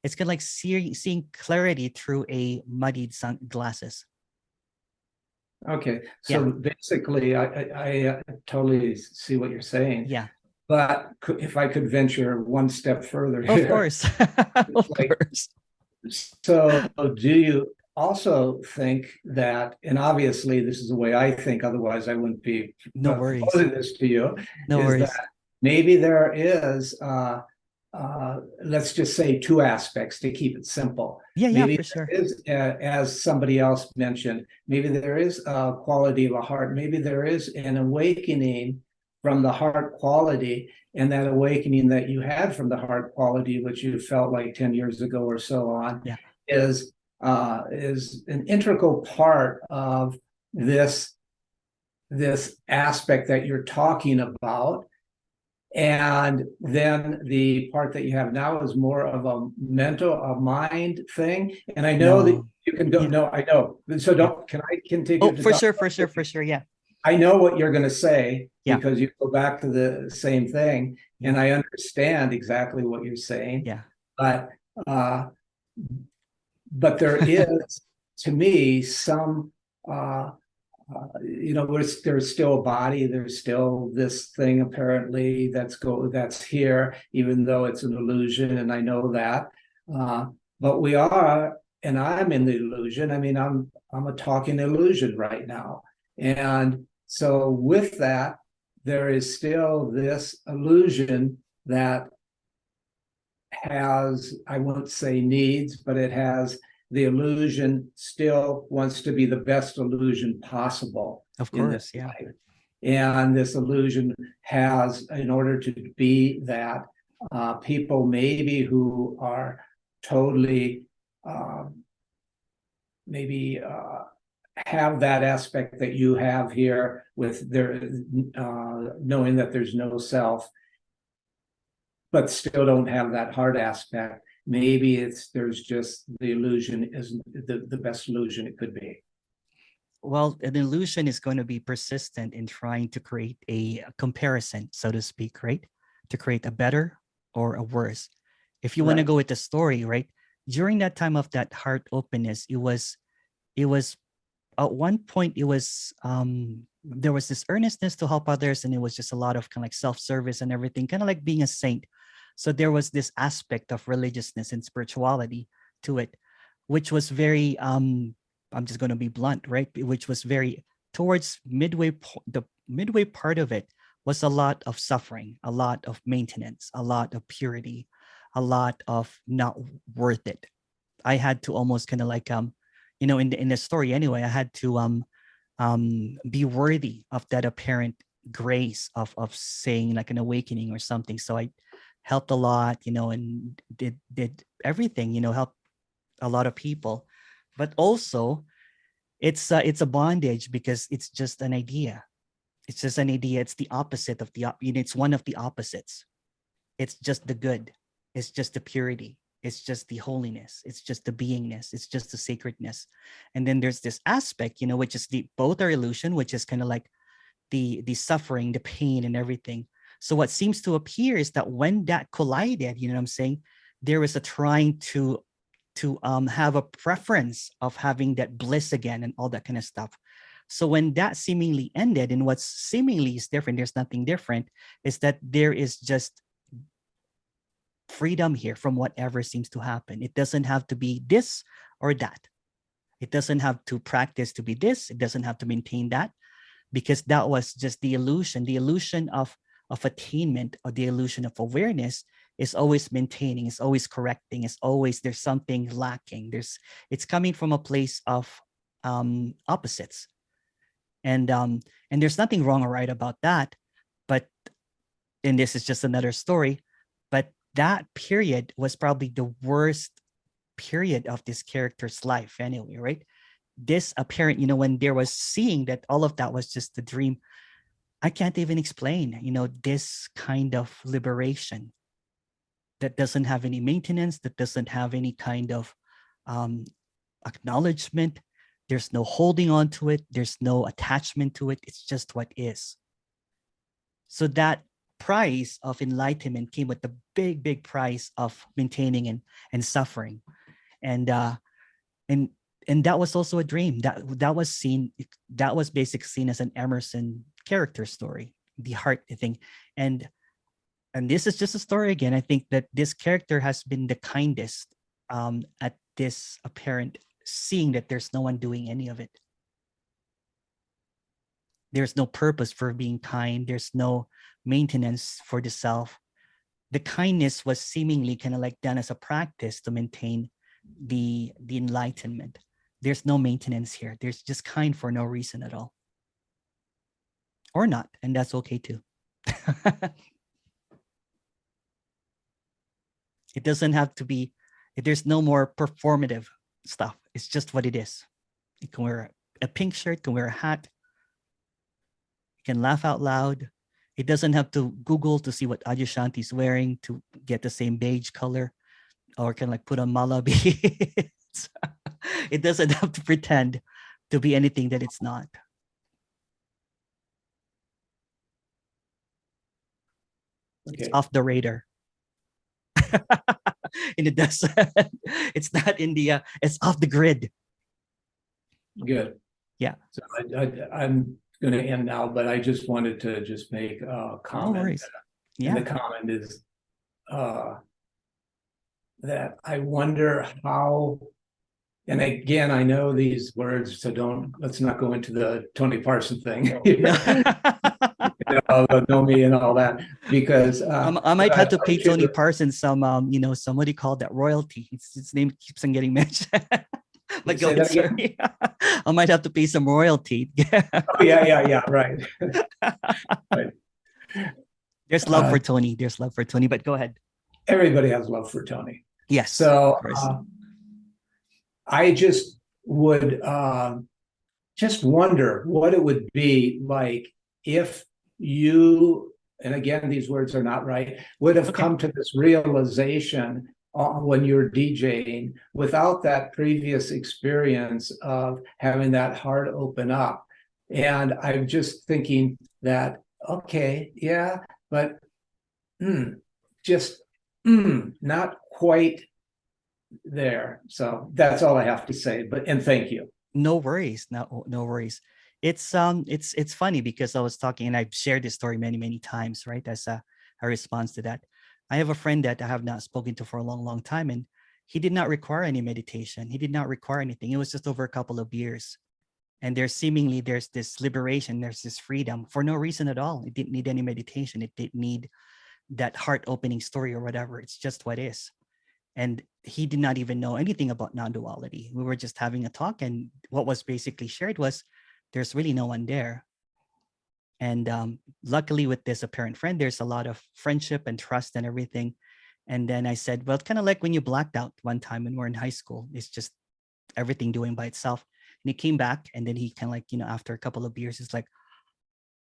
it's kind of like seeing clarity through a muddied glasses. Okay, so basically, I totally see what you're saying. Yeah. But if I could venture one step further here. Of course. Of course. So do you also think that, and obviously this is the way I think, otherwise I wouldn't be proposing this to you, no worries. That maybe there is, let's just say, two aspects to keep it simple. Maybe for sure. Is, as somebody else mentioned, maybe there is a quality of a heart. Maybe there is an awakening from the heart quality, and that awakening that you had from the heart quality, which you felt like 10 years ago or so on, is an integral part of this aspect that you're talking about. And then the part that you have now is more of a mind thing. And I know that you can go, no, I know. So can I continue? Oh, for sure. Yeah. I know what you're going to say because you go back to the same thing, and I understand exactly what you're saying. Yeah. But there is, to me, some, there's still a body, there's still this thing apparently that's here, even though it's an illusion, and I know that. But we are, and I'm in the illusion. I mean, I'm a talking illusion right now. And so with that, there is still this illusion that has, I won't say needs, but it has the illusion still wants to be the best illusion possible. Of course, life. And this illusion has, in order to be that, people maybe who are totally have that aspect that you have here with their knowing that there's no self, but still don't have that heart aspect. Maybe there's just the illusion isn't the best illusion it could be. Well, an illusion is going to be persistent in trying to create a comparison, so to speak, right? To create a better or a worse. If you want to go with the story, right? During that time of that heart openness, it was at one point, it was there was this earnestness to help others, and it was just a lot of kind of like self-service and everything, kind of like being a saint. So there was this aspect of religiousness and spirituality to it, which was very, I'm just going to be blunt, right? Which was very towards the midway part of it was a lot of suffering, a lot of maintenance, a lot of purity, a lot of not worth it. I had to almost kind of like, in the story anyway, I had to be worthy of that apparent grace of saying like an awakening or something. So I helped a lot, and did everything, helped a lot of people. But also it's a bondage because it's just an idea. It's just an idea. It's the opposite of it's one of the opposites. It's just the good. It's just the purity. It's just the holiness. It's just the beingness. It's just the sacredness. And then there's this aspect, which is both are illusion, which is kind of like the suffering, the pain, and everything. So what seems to appear is that when that collided, you know what I'm saying, there was a trying to have a preference of having that bliss again and all that kind of stuff. So when that seemingly ended, and what's seemingly is different, there's nothing different, is that there is just freedom here from whatever seems to happen. It doesn't have to be this or that. It doesn't have to practice to be this. It doesn't have to maintain that, because that was just the illusion of attainment, or the illusion of awareness is always maintaining, is always correcting, is always there's something lacking. It's coming from a place of opposites. And there's nothing wrong or right about that. But, and this is just another story, but that period was probably the worst period of this character's life anyway, right? This apparent, when there was seeing that all of that was just a dream, I can't even explain, this kind of liberation that doesn't have any maintenance, that doesn't have any kind of acknowledgement. There's no holding on to it. There's no attachment to it. It's just what is. So that price of enlightenment came with the big, big price of maintaining and suffering. And that was also a dream that was basically seen as an Emerson character story, the heart thing. And this is just a story again. I think that this character has been the kindest at this apparent seeing that there's no one doing any of it. There's no purpose for being kind. There's no maintenance for the self. The kindness was seemingly kind of like done as a practice to maintain the enlightenment. There's no maintenance here. There's just kind for no reason at all. Or not, and that's okay too. It doesn't have to be, there's no more performative stuff. It's just what it is. You can wear a pink shirt, can wear a hat, you can laugh out loud. It doesn't have to Google to see what Adyashanti's wearing to get the same beige color, or can like put on mala beads. It doesn't have to pretend to be anything that it's not. Okay. It's off the radar. And it doesn't, it's not India, it's off the grid. Good. Yeah. So I'm going to end now, but I just wanted to just make a comment. No worries. And the Yeah. comment is that I wonder how, and again, I know these words, so let's not go into the Tony Parsons thing. Know me and all that, because I might have to pay Tony Parsons some, somebody called that royalty. His name keeps on getting mentioned. But go ahead, sorry. I might have to pay some royalty. Oh, yeah, right. Right. There's love for Tony. There's love for Tony, but go ahead. Everybody has love for Tony. Yes. So I just would just wonder what it would be like if you, and again, these words are not right, would have come to this realization when you're DJing without that previous experience of having that heart open up. And I'm just thinking that, okay, yeah, but not quite there. So that's all I have to say, and thank you. No worries. No worries. It's funny because I was talking, and I've shared this story many, many times, right? As a response to that. I have a friend that I have not spoken to for a long, long time, and he did not require any meditation. He did not require anything. It was just over a couple of years. And there's this liberation, there's this freedom for no reason at all. It didn't need any meditation. It didn't need that heart opening story or whatever. It's just what is. And he did not even know anything about non-duality. We were just having a talk, and what was basically shared was there's really no one there. And luckily with this apparent friend, there's a lot of friendship and trust and everything. And then I said, well, it's kind of like when you blacked out one time when we're in high school. It's just everything doing by itself. And he came back, and then he kind of like, after a couple of years, it's like,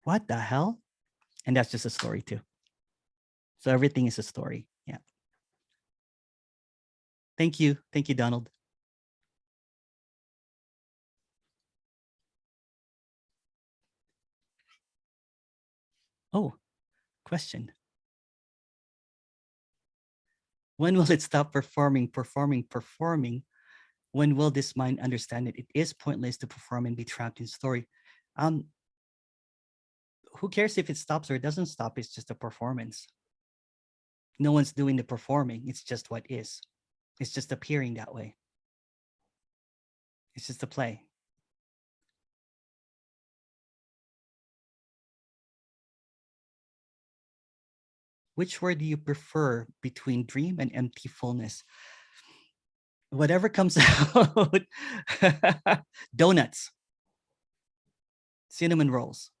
what the hell? And that's just a story too. So everything is a story. Yeah. Thank you. Thank you, Donald. Oh, question. When will it stop performing? When will this mind understand that it is pointless to perform and be trapped in story? Who cares if it stops or it doesn't stop? It's just a performance. No one's doing the performing. It's just what is. It's just appearing that way. It's just a play. Which word do you prefer between dream and empty fullness? Whatever comes out. Donuts. Cinnamon rolls.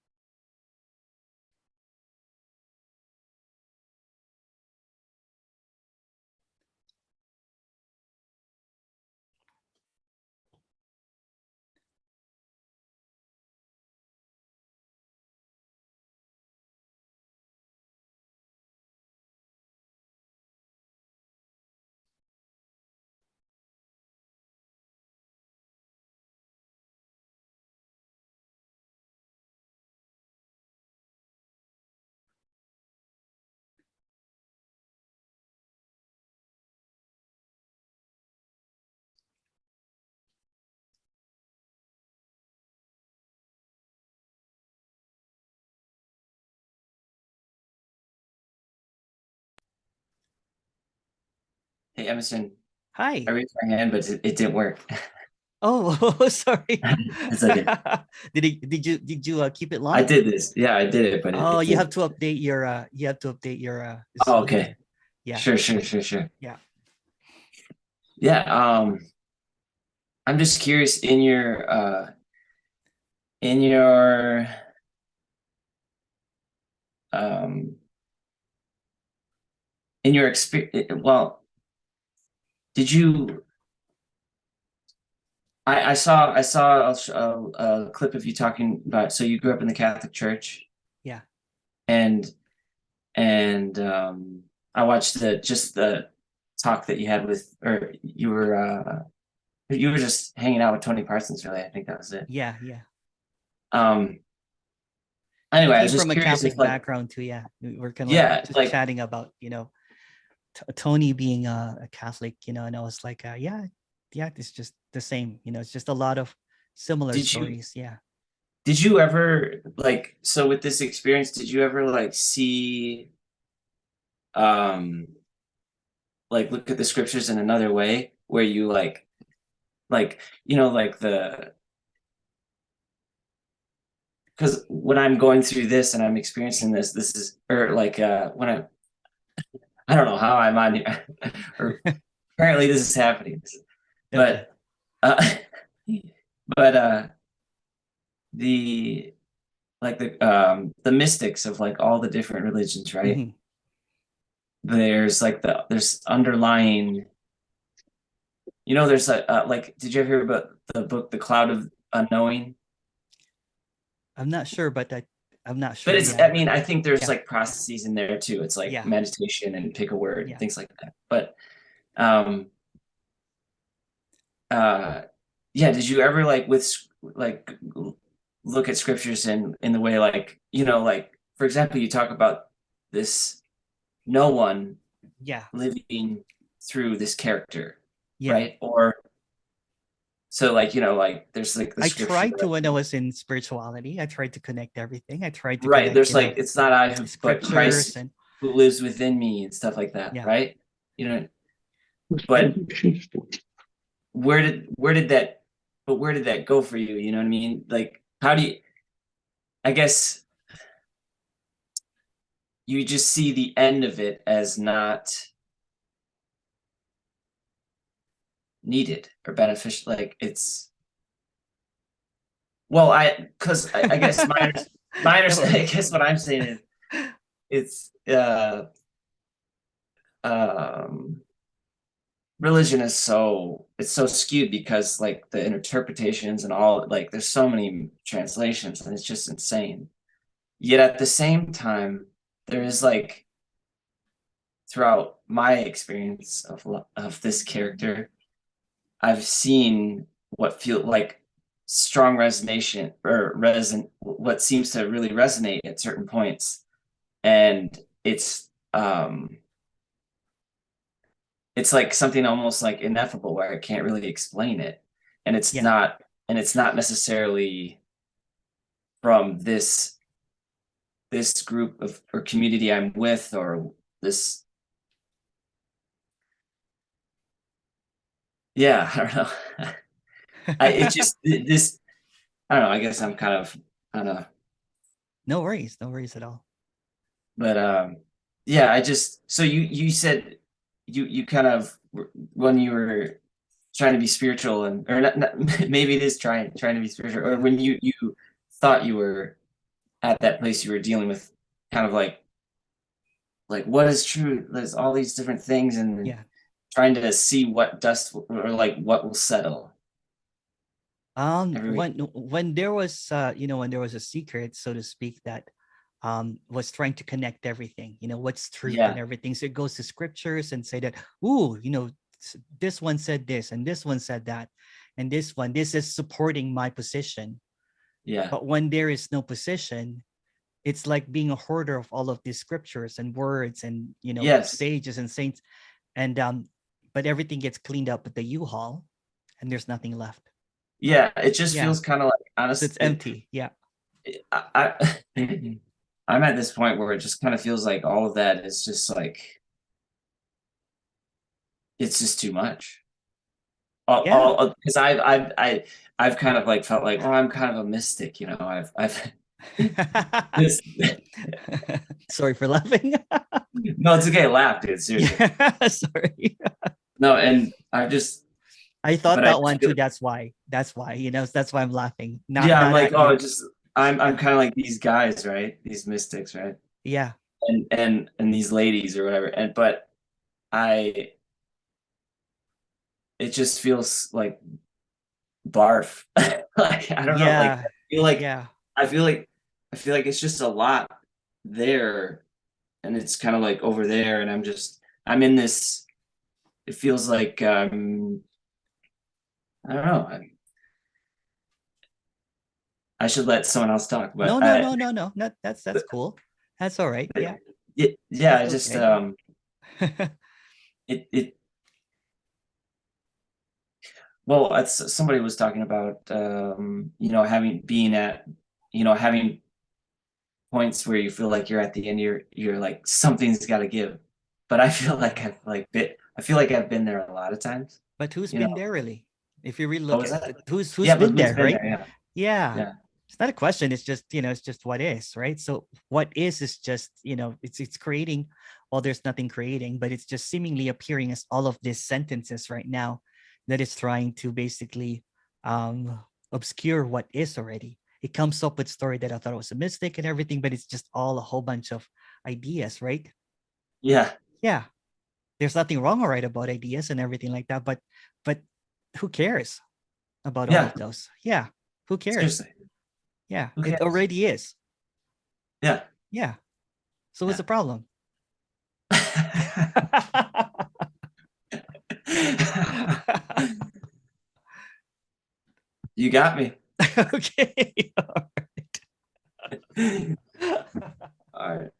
Hey, Emerson, Hi. I raised my hand, but it didn't work. Oh, sorry. It's okay. Did you keep it long? I did this. Yeah, I did it, but Oh, it you have didn't. to update your Oh, okay. Yeah. Sure. Yeah. Yeah. I'm just curious in your experience. Well, did you? I saw a clip of you talking about. So you grew up in the Catholic Church. Yeah. And I watched the talk that you had with, or you were just hanging out with Tony Parsons, really. I think that was it. Yeah. Anyway, I Came was just from a curious Catholic if, like, background too. Yeah, we're kind of yeah, just like, chatting about Tony being a Catholic, and I was like, yeah, it's just the same. It's just a lot of similar stories. Yeah. Did you ever, like, so with this experience, did you ever like see, like, look at the scriptures in another way, where you like like the, because when I'm going through this and I'm experiencing this is, or like when I don't know how I'm on here, or apparently this is happening, but the, like, the mystics of like all the different religions, right? Mhm. There's like there's underlying, there's like, did you ever hear about the book The Cloud of Unknowing? I'm not sure, but I'm not sure. But it's, yeah. I mean, I think there's Yeah. like processes in there too. It's like Yeah. meditation and pick a word Yeah. and things like that. But yeah, did you ever like like look at scriptures in the way, like, like, for example, you talk about this no one Yeah. living through this character, Yeah. right? Or so, like, like there's like the I scripture, tried to when I was in spirituality. I tried to connect everything. I tried to right? connect, There's like, it's not I who, but scriptures Christ and who lives within me and stuff like that, Yeah. right? But where did that go for you? You know what I mean? Like, how do you, I guess you just see the end of it as not needed or beneficial. Like, it's, well, because I guess my I guess what I'm saying is, it's religion is it's so skewed because, like, the interpretations and all, like, there's so many translations and it's just insane. Yet at the same time, there is like throughout my experience of this character, I've seen what feel like strong resonation or what seems to really resonate at certain points, and it's like something almost like ineffable where I can't really explain it, and it's not necessarily from this group of or community I'm with, or this. Yeah, I don't know. It's just this. I don't know. I guess I'm kind of. I don't know. No worries at all. But yeah. I just. So you said you kind of when you were trying to be spiritual or not maybe it is trying to be spiritual, or when you thought you were at that place, you were dealing with kind of like what is true. There's all these different things, and trying to see what dust or like what will settle. When there was when there was a secret, so to speak, that was trying to connect everything, what's truth and everything. So it goes to scriptures and say that, ooh, this one said this and this one said that, and this is supporting my position. Yeah. But when there is no position, it's like being a hoarder of all of these scriptures and words and sages and saints, and but everything gets cleaned up with the U-Haul, and there's nothing left. Yeah, it just feels kind of like, honestly, it's empty. Yeah. I'm at this point where it just kind of feels like all of that is just like, it's just too much. Because I've kind of like felt like, oh, I'm kind of a mystic, I've Sorry for laughing. No, it's okay. Laugh, dude. Seriously. Sorry. No, and I thought that one too. That's why. That's why I'm laughing. I'm like, I'm kind of like these guys, right? These mystics, right? Yeah. And these ladies or whatever. But it just feels like barf. Like, I don't know. Like, I feel like it's just a lot there, and it's kind of like over there, and I'm in this. It feels like I don't know. I should let someone else talk, but no. That's cool. That's all right. Yeah. Yeah. I just well, somebody was talking about having points where you feel like you're at the end, you're like something's got to give, but I feel like I've been there a lot of times. But who's been there really? If you really look at who's been there, been right? There, yeah. It's not a question. It's just it's just what is, right? So what is just it's creating. Well, there's nothing creating, but it's just seemingly appearing as all of these sentences right now that is trying to basically obscure what is already. It comes up with story that I thought was a mistake and everything, but it's just all a whole bunch of ideas, right? Yeah. There's nothing wrong or right about ideas and everything like that, but who cares about all of those? Yeah, who cares? Seriously. Yeah, it already is. Yeah. So what's the problem? You got me. Okay. All right.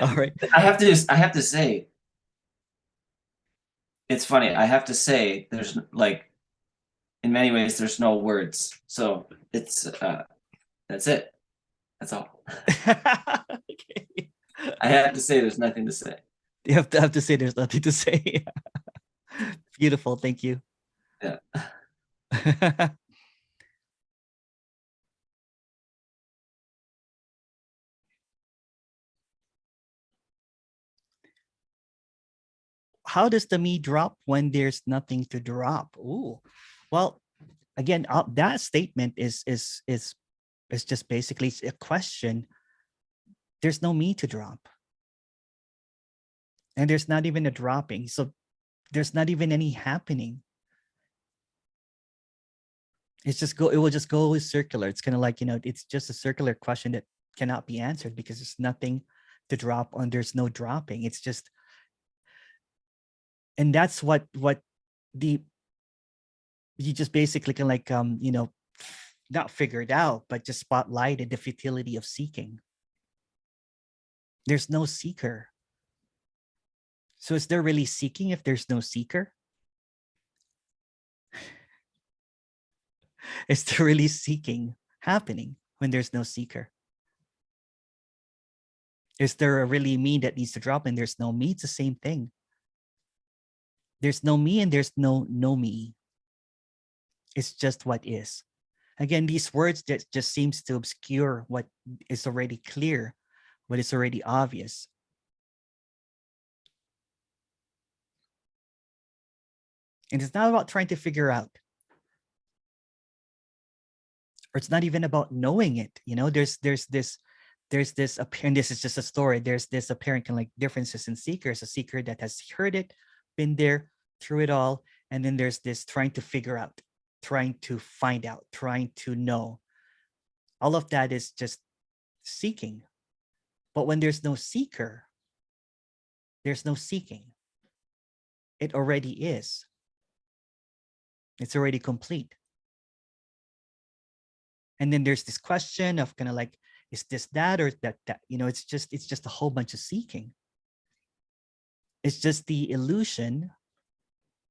All right. I have to say, it's funny. I have to say, there's like, in many ways, there's no words. So it's that's it. That's all. Okay. I have to say, there's nothing to say. You have to say there's nothing to say. Beautiful. Thank you. Yeah. How does the me drop when there's nothing to drop? Ooh, well, again, that statement is just basically a question. There's no me to drop, and there's not even a dropping. So there's not even any happening. It will just go circular. It's kind of like, it's just a circular question that cannot be answered because there's nothing to drop and there's no dropping. It's just, And that's what the you just basically can like not figured out, but just spotlighted the futility of seeking. There's no seeker. So is there really seeking if there's no seeker? Is there really seeking happening when there's no seeker? Is there a really me that needs to drop and there's no me? It's the same thing. There's no me and there's no me. It's just what is. Again, these words that just seems to obscure what is already clear, what is already obvious. And it's not about trying to figure out. Or it's not even about knowing it. There's this apparent, this is just a story. There's this apparent kind of like differences in seekers, a seeker that has heard it, been there through it all. And then there's this trying to figure out, trying to find out, trying to know. All of that is just seeking. But when there's no seeker, there's no seeking. It already is. It's already complete. And then there's this question of kind of like, is this that or that? It's just a whole bunch of seeking. It's just the illusion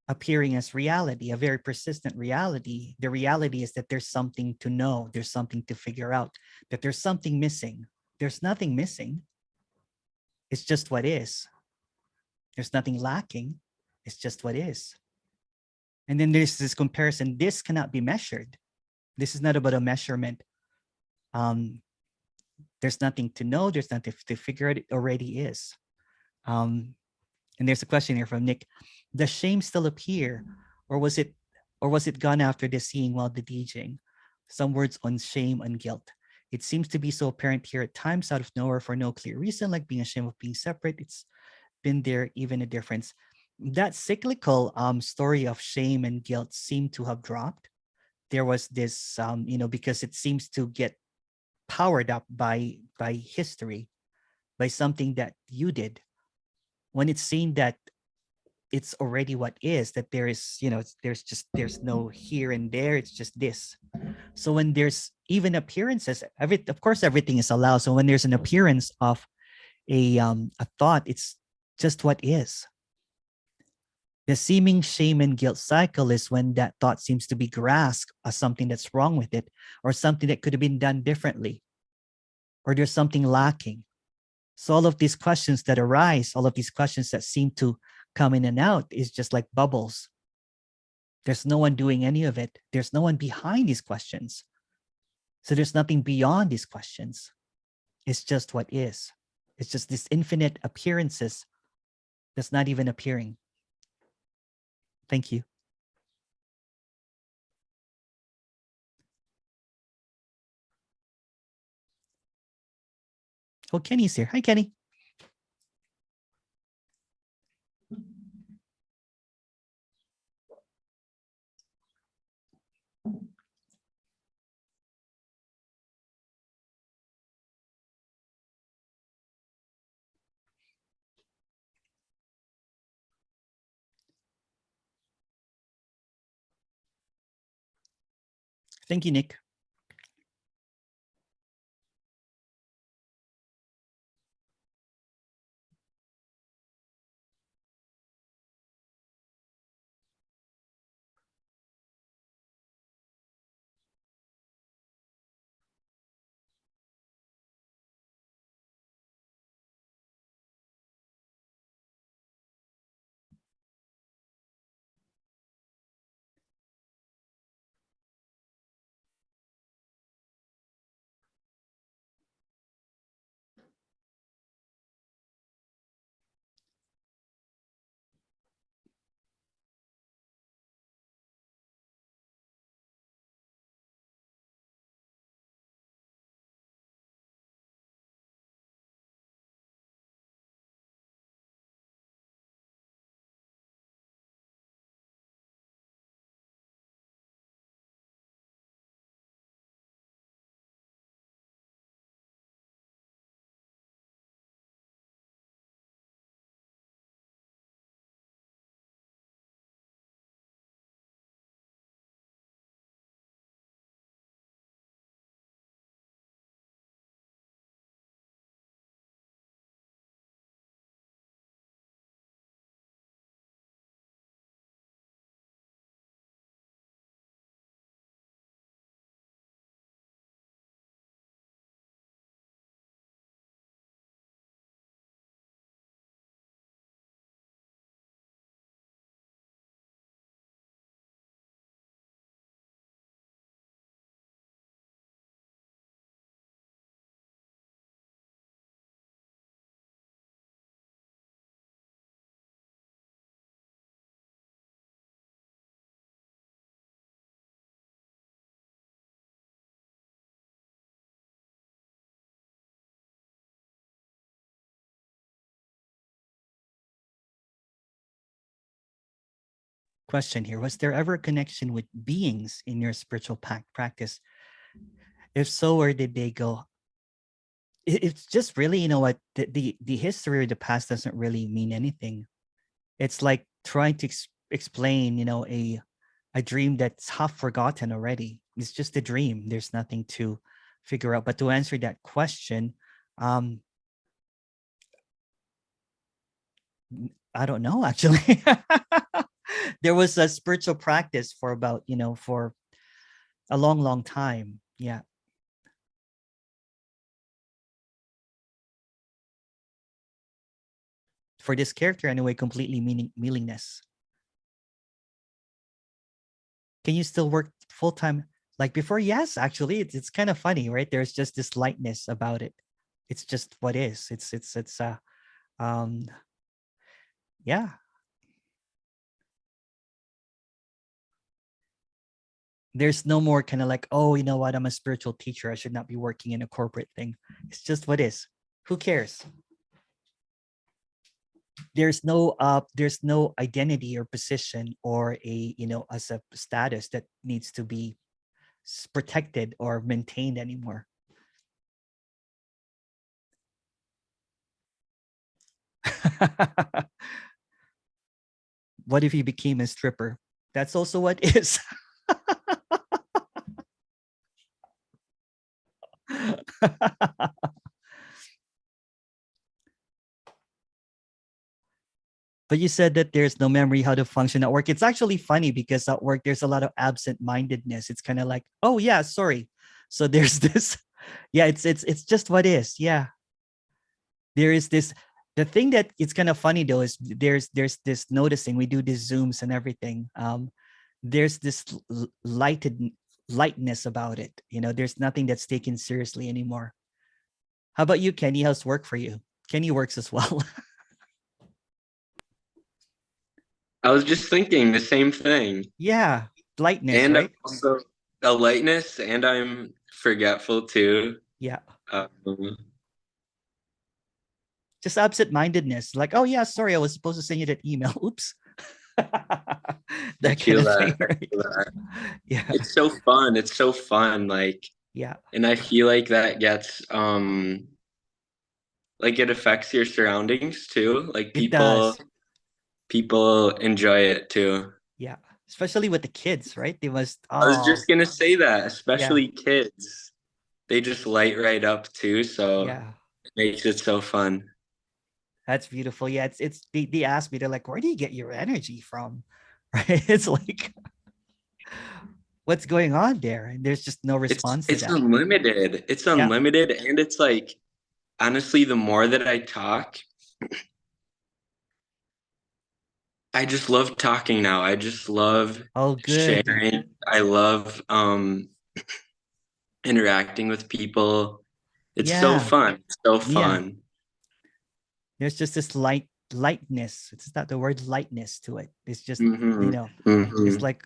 appearing as reality, a very persistent reality. The reality is that there's something to know, there's something to figure out, that there's something missing. There's nothing missing. It's just what is. There's nothing lacking. It's just what is. And then there's this comparison. This cannot be measured. This is not about a measurement. There's nothing to know. There's nothing to figure out. It already is. And there's a question here from Nick. Does shame still appear, or was it gone after the seeing while the DJing? Some words on shame and guilt. It seems to be so apparent here at times out of nowhere for no clear reason, like being ashamed of being separate. It's been there, even a difference. That cyclical story of shame and guilt seemed to have dropped. There was this, because it seems to get powered up by history, by something that you did. When it's seen that it's already what is, that there is, there's no here and there, it's just this. So when there's even appearances, of course everything is allowed. So when there's an appearance of a thought, it's just what is. The seeming shame and guilt cycle is when that thought seems to be grasped as something that's wrong with it, or something that could have been done differently, or there's something lacking. So all of these questions that arise, all of these questions that seem to come in and out is just like bubbles. There's no one doing any of it. There's no one behind these questions. So there's nothing beyond these questions. It's just what is. It's just this infinite appearances that's not even appearing. Thank you. Oh, Kenny's here. Hi, Kenny. Thank you, Nick. question here. Was there ever a connection with beings in your spiritual practice? If so, where did they go? It's just really, you know what, the history of the past doesn't really mean anything. It's like trying to explain, you know, a dream that's half forgotten already. It's just a dream. There's nothing to figure out. But to answer that question, I don't know, actually. There was a spiritual practice for about, you know, for a long, long time. Yeah. For this character, anyway, completely meaningless. Can you still work full-time like before? Yes, actually, it's kind of funny, right? There's just this lightness about it. It's just what is. Yeah. There's no more kind of like, oh, you know what, I'm a spiritual teacher, I should not be working in a corporate thing. It's just what is. Who cares? There's no identity or position or a, you know, as a status that needs to be protected or maintained anymore. What if you became a stripper? That's also what is. But you said that there's no memory how to function at work. It's actually funny because at work there's a lot of absent-mindedness. It's kind of like, oh yeah, sorry. So there's this, yeah, it's just what is. Yeah. There is this, the thing that it's kind of funny though is there's this noticing, we do these Zooms and everything. There's this lightness about it. You know, there's nothing that's taken seriously anymore. How about you, Kenny? How's work for you? Kenny works as well. I was just thinking the same thing. Yeah, lightness, And right? I'm also a lightness, and I'm forgetful too. Yeah. Um, Just absent-mindedness. Like, oh yeah, sorry, I was supposed to send you that email. Oops. That kind of thing, right? Yeah. It's so fun. It's so fun. Like, yeah. And I feel like that gets like it affects your surroundings too. Like people enjoy it too. Yeah, especially with the kids, right? They must. Oh, I was just gonna say that, especially kids, they just light right up too. So yeah, it makes it so fun. That's beautiful. Yeah, it's they asked me, they're like, where do you get your energy from? Right? It's like, what's going on there? And there's just no response to It's that. unlimited. It's unlimited, and it's like, honestly, the more that I talk, I just love talking now. I just love sharing. I love interacting with people. It's so fun. It's so fun. There's just this lightness. It's not the word lightness to it. It's just, you know, it's like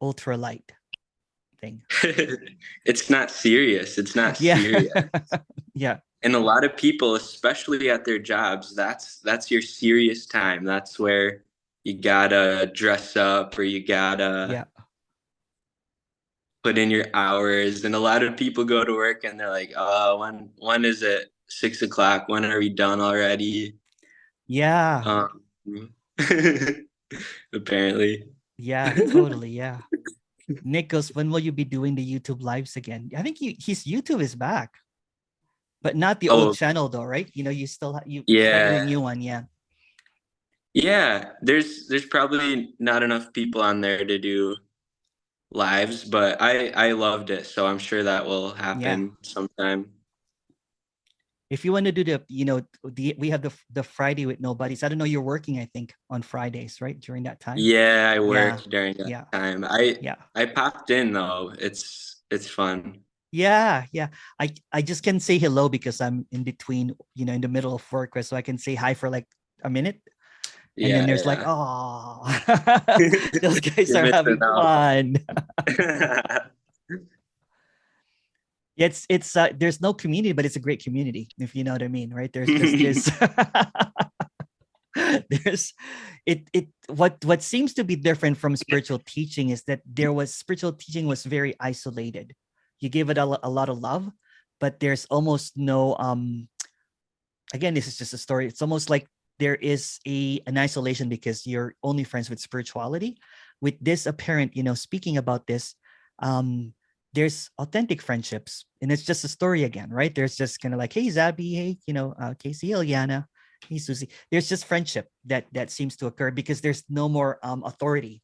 ultra light thing. It's not serious. It's not serious. Yeah. And a lot of people, especially at their jobs, that's your serious time. That's where you gotta dress up, or you gotta put in your hours. And a lot of people go to work and they're like, oh, when is it? 6 o'clock? When are we done already? Yeah. Apparently. Yeah, totally. Yeah. Nick goes, when will you be doing the YouTube lives again? I think his YouTube is back. But not the old channel though, right? You know, you still started a new one, yeah. Yeah, there's probably not enough people on there to do lives, but I loved it, so I'm sure that will happen sometime. If you want to do the, you know, we have the Friday with Nobodies. I don't know, you're working, I think, on Fridays, right? During that time. Yeah, I work during that time. I popped in though. It's fun. Yeah. I just can say hello because I'm in between, you know, in the middle of work, so I can say hi for like a minute. And then there's like, oh, those guys are having fun. It's there's no community, but it's a great community, if you know what I mean, right? There's just this there's what seems to be different from spiritual teaching is that spiritual teaching was very isolated. You give it a lot of love, but there's almost no again, this is just a story. It's almost like there is an isolation because you're only friends with spirituality. With this apparent, speaking about this, there's authentic friendships, and it's just a story again, right? There's just kind of like, hey, Zabby, hey, Casey, Ilyana, hey, Susie. There's just friendship that seems to occur because there's no more authority.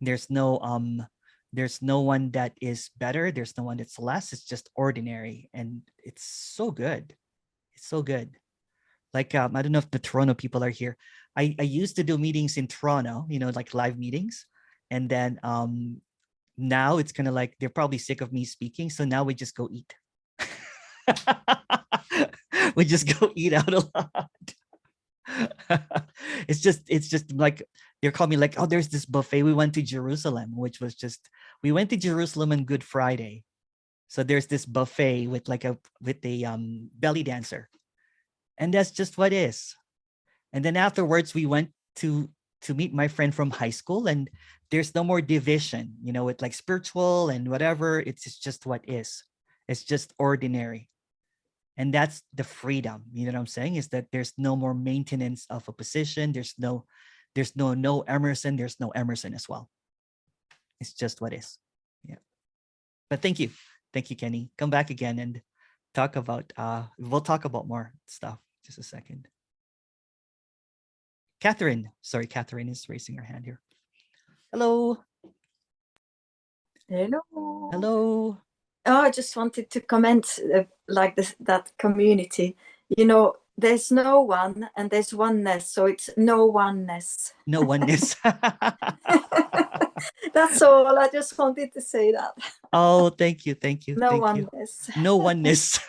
There's no one that is better. There's no one that's less. It's just ordinary, and it's so good. It's so good. Like I don't know if the Toronto people are here. I used to do meetings in Toronto, like live meetings, and then now it's kind of like they're probably sick of me speaking, so now we just go eat. We just go eat out a lot. It's just like they're calling me like, oh, there's this buffet. We went to Jerusalem, we went to Jerusalem on Good Friday. So there's this buffet with a belly dancer. And that's just what is. And then afterwards we went to meet my friend from high school, and there's no more division, with like spiritual and whatever. It's just what is. It's just ordinary. And that's the freedom, what I'm saying, is that there's no more maintenance of a position. There's no Emerson. There's no Emerson as well. It's just what is. Yeah. But thank you, Kenny. Come back again and talk about. We'll talk about more stuff. Just a second. Catherine is raising her hand here. Hello. Hello. Hello. Oh, I just wanted to comment that community. There's no one and there's oneness, so it's no oneness. No oneness. That's all. I just wanted to say that. Oh, thank you. No oneness. No oneness.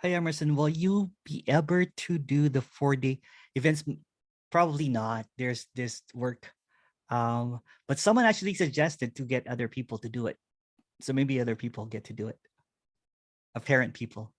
Hi, Emerson. Will you be able to do the 4-day events? Probably not. There's this work. But someone actually suggested to get other people to do it. So maybe other people get to do it. Apparent people.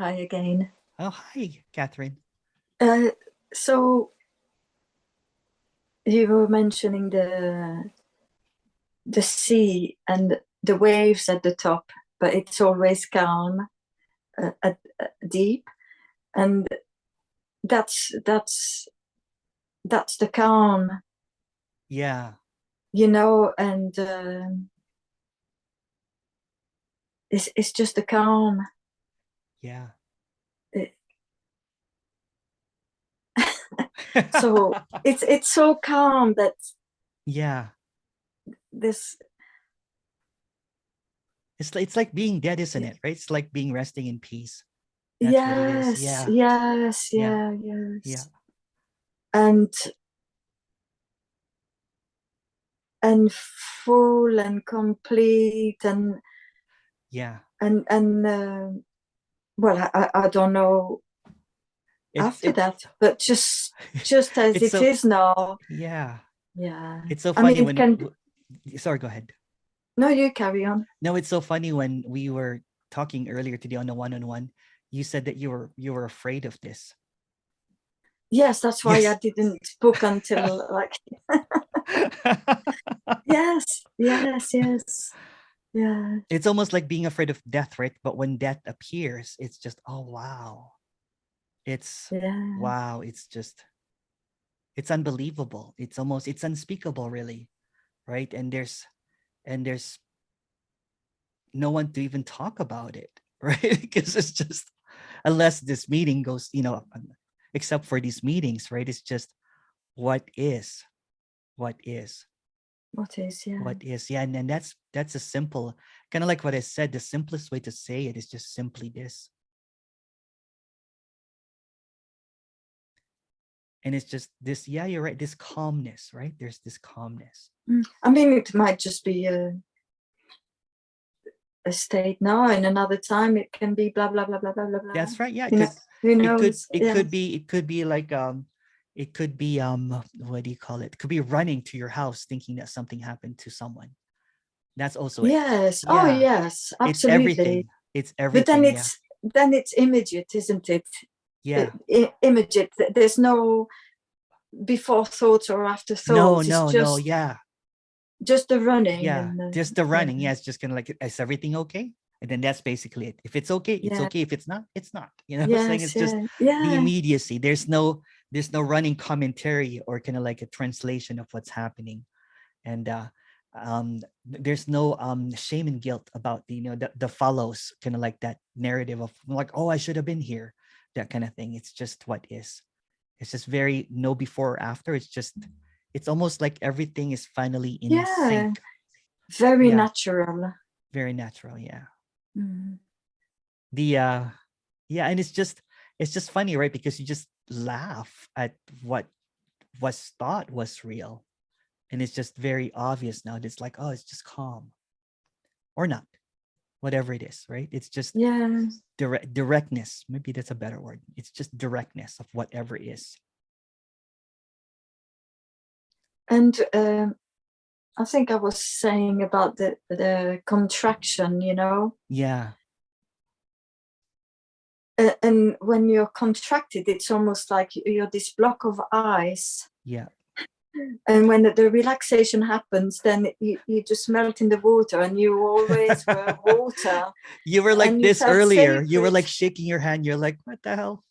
Hi again. Oh, hi, Catherine. So you were mentioning the sea and the waves at the top, but it's always calm, deep, and that's the calm, Yeah. you know, and it's just the calm. Yeah. So it's so calm that yeah. this It's like being dead, isn't it? Right? It's like being resting in peace. That's what it is. Yeah. Yes, Yeah. yes. Yeah. And full and complete and yeah. And well, I don't know after that, but just as It's it so, is now. Yeah. Yeah. It's so I funny mean, when sorry, go ahead. No, you carry on. No, it's so funny when we were talking earlier today on the one-on-one, you said that you were afraid of this. Yes, that's why Yes. I didn't book until like yes. Yeah. It's almost like being afraid of death, right? But when death appears, it's just, oh wow. It's wow, it's just, it's unbelievable. It's unspeakable, really, right? And there's no one to even talk about it, right? Because it's just, unless this meeting goes, except for these meetings, right? It's just what is. Yeah. And that's a simple, kind of like what I said, the simplest way to say it is just simply this. And it's just this, yeah, you're right, this calmness, right? There's this calmness. I mean, it might just be a state now, and another time it can be blah blah blah blah blah blah. That's right. Yeah. Who knows? It could be like it could be what do you call it? It could be running to your house thinking that something happened to someone. That's also it. Yes. Yeah. Oh yes, absolutely. It's everything. It's everything. But then it's immediate, isn't it? Yeah. Immediate. There's no before thoughts or after thoughts. No. Yeah. Just the running. Yeah. And, just the running. Yeah. It's just kind of like, is everything okay? And then that's basically it. If it's okay, it's okay. If it's not, it's not. You know what I'm saying? It's just the immediacy. There's no running commentary or kind of like a translation of what's happening. And there's no shame and guilt about the follows, kind of like that narrative of like, oh, I should have been here, that kind of thing. It's just what is. It's just very no before or after. It's almost like everything is finally in sync. Very natural. Very natural. Yeah. Mm. And it's just funny, right? Because you just laugh at what was thought was real. And it's just very obvious now. It's like, oh, it's just calm. Or not. Whatever it is, right? It's just directness. Maybe that's a better word. It's just directness of whatever is. And I think I was saying about the contraction, Yeah. And when you're contracted, it's almost like you're this block of ice. Yeah. And when the relaxation happens, then you just melt in the water, and you always were water. You were like this earlier. You were like shaking your hand. You're like, what the hell?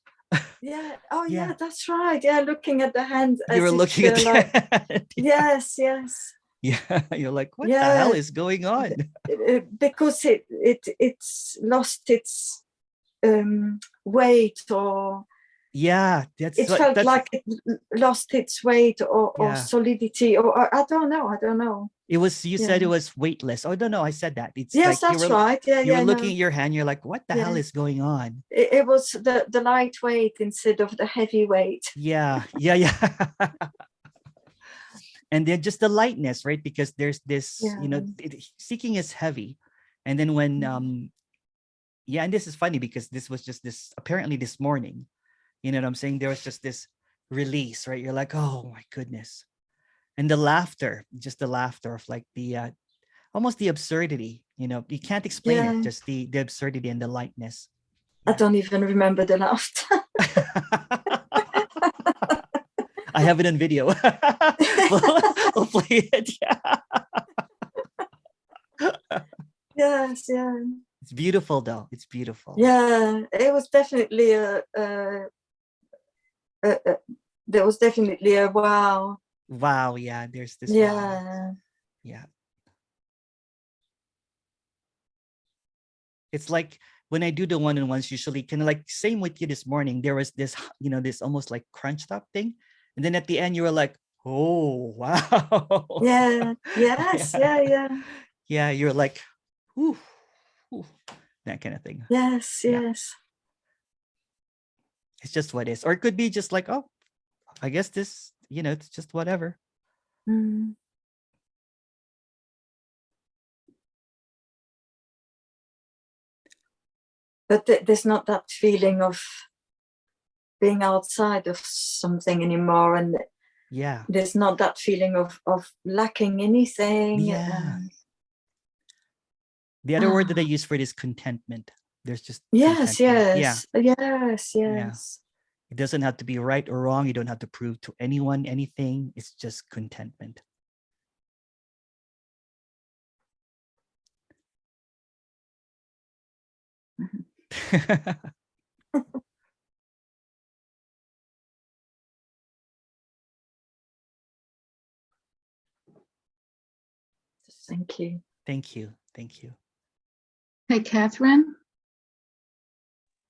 Yeah. Oh, yeah, that's right. Yeah, looking at the hand. You were looking at the hand. Yes. Yeah, you're like, what the hell is going on? Because it's lost its weight, or it felt like it lost its weight or solidity, or I don't know. It was, you said it was weightless. Oh, no, I said that. It's yes, like that's right. Yeah, you were looking at your hand. You're like, what the hell is going on? It was the lightweight instead of the heavy weight. Yeah. And then just the lightness, right? Because there's this, seeking is heavy. And then when, and this is funny because this was just this, apparently this morning, you know what I'm saying? There was just this release, right? You're like, oh my goodness. And the laughter, just the laughter of like the, almost the absurdity, you can't explain it, just the absurdity and the lightness. I don't even remember the last time. I have it on video. we'll play it. Yes, yeah. It's beautiful though. It's beautiful. Yeah, it was definitely there was definitely a wow. Wow, yeah, there's this wow. Yeah. Yeah. It's like when I do the one-on-ones, usually kind of like same with you this morning, there was this, this almost like crunch up thing. And then at the end you were like, oh, wow. Yeah. Yes. Yeah. Yeah, you're like, whew, whew, that kind of thing. Yes. Yeah. Yes. It's just what it is. Or it could be just like, oh, I guess this, it's just whatever. Mm. But there's not that feeling of being outside of something anymore, and yeah, there's not that feeling of lacking anything. Yeah. The other word that I use for it is contentment. There's just yes, contentment. yes. Yeah. It doesn't have to be right or wrong. You don't have to prove to anyone anything. It's just contentment. Thank you. Thank you. Thank you. Hey, Catherine.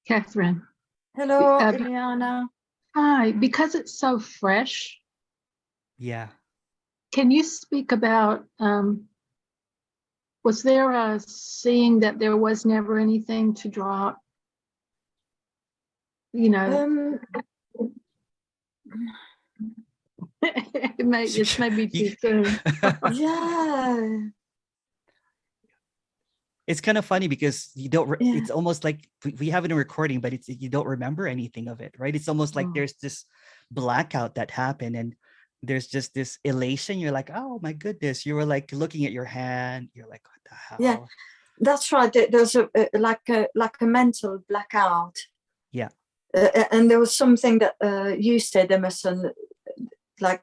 Catherine. Hello, Ileana. Hi. Because it's so fresh. Yeah. Can you speak about, was there a seeing that there was never anything to drop? It's maybe too soon. Yeah. It's kind of funny because you don't, it's almost like we have it in recording, but you don't remember anything of it, right? It's almost like there's this blackout that happened and there's just this elation. You're like, oh my goodness. You were like looking at your hand. You're like, what the hell? Yeah, that's right. There's like a mental blackout. Yeah. And there was something that you said, Emerson, like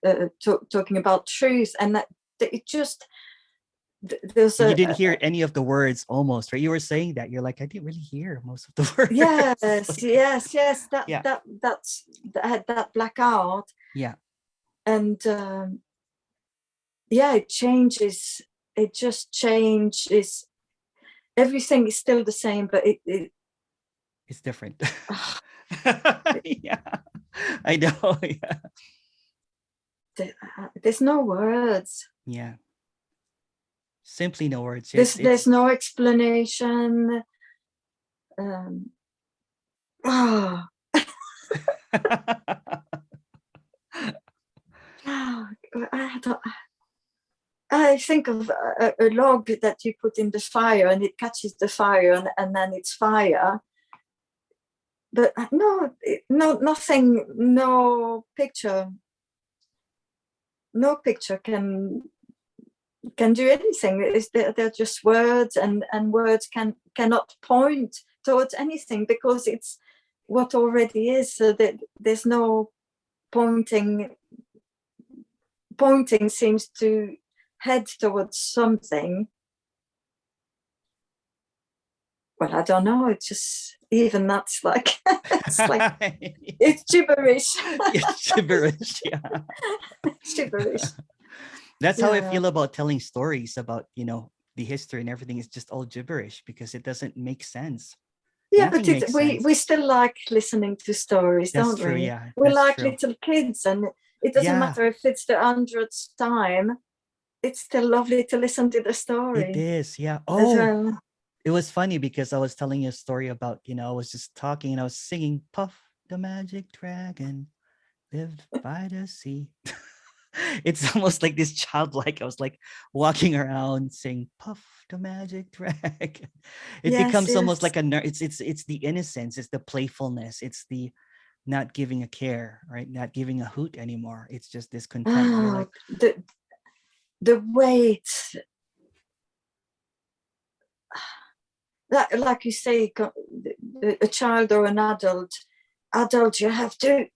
talking about truth, and that it just there's you didn't hear any of the words almost, right? You were saying that you're like, I didn't really hear most of the words. Yes, like, yes. That blackout. Yeah. And it changes. It just changes. Everything is still the same, but it's different. Yeah, I know. Yeah. There's no words. Yeah. Simply no words. There's no explanation. I think of a log that you put in the fire and it catches the fire and then it's fire. But nothing, no picture can do anything. They're just words, and words cannot point towards anything because it's what already is. So that there's no pointing. Pointing seems to head towards something. Well, I don't know. It's just even that's like it's like it's gibberish. It's gibberish. Yeah. Gibberish. That's how I feel about telling stories about, the history and everything. It's just all gibberish because it doesn't make sense. Yeah, Nothing but we still like listening to stories, that's don't true, we? Yeah, we like true. little kids, and it doesn't matter if it's the 100th time. It's still lovely to listen to the story. It is, yeah. As well. It was funny because I was telling you a story about, I was just talking and I was singing Puff the Magic Dragon lived by the sea. It's almost like this childlike. I was like walking around saying Puff the Magic Dragon. It becomes almost like it's the innocence, it's the playfulness, it's the not giving a care, right? Not giving a hoot anymore. It's just this contentment. The weight, like you say, a child or an adult, you have to,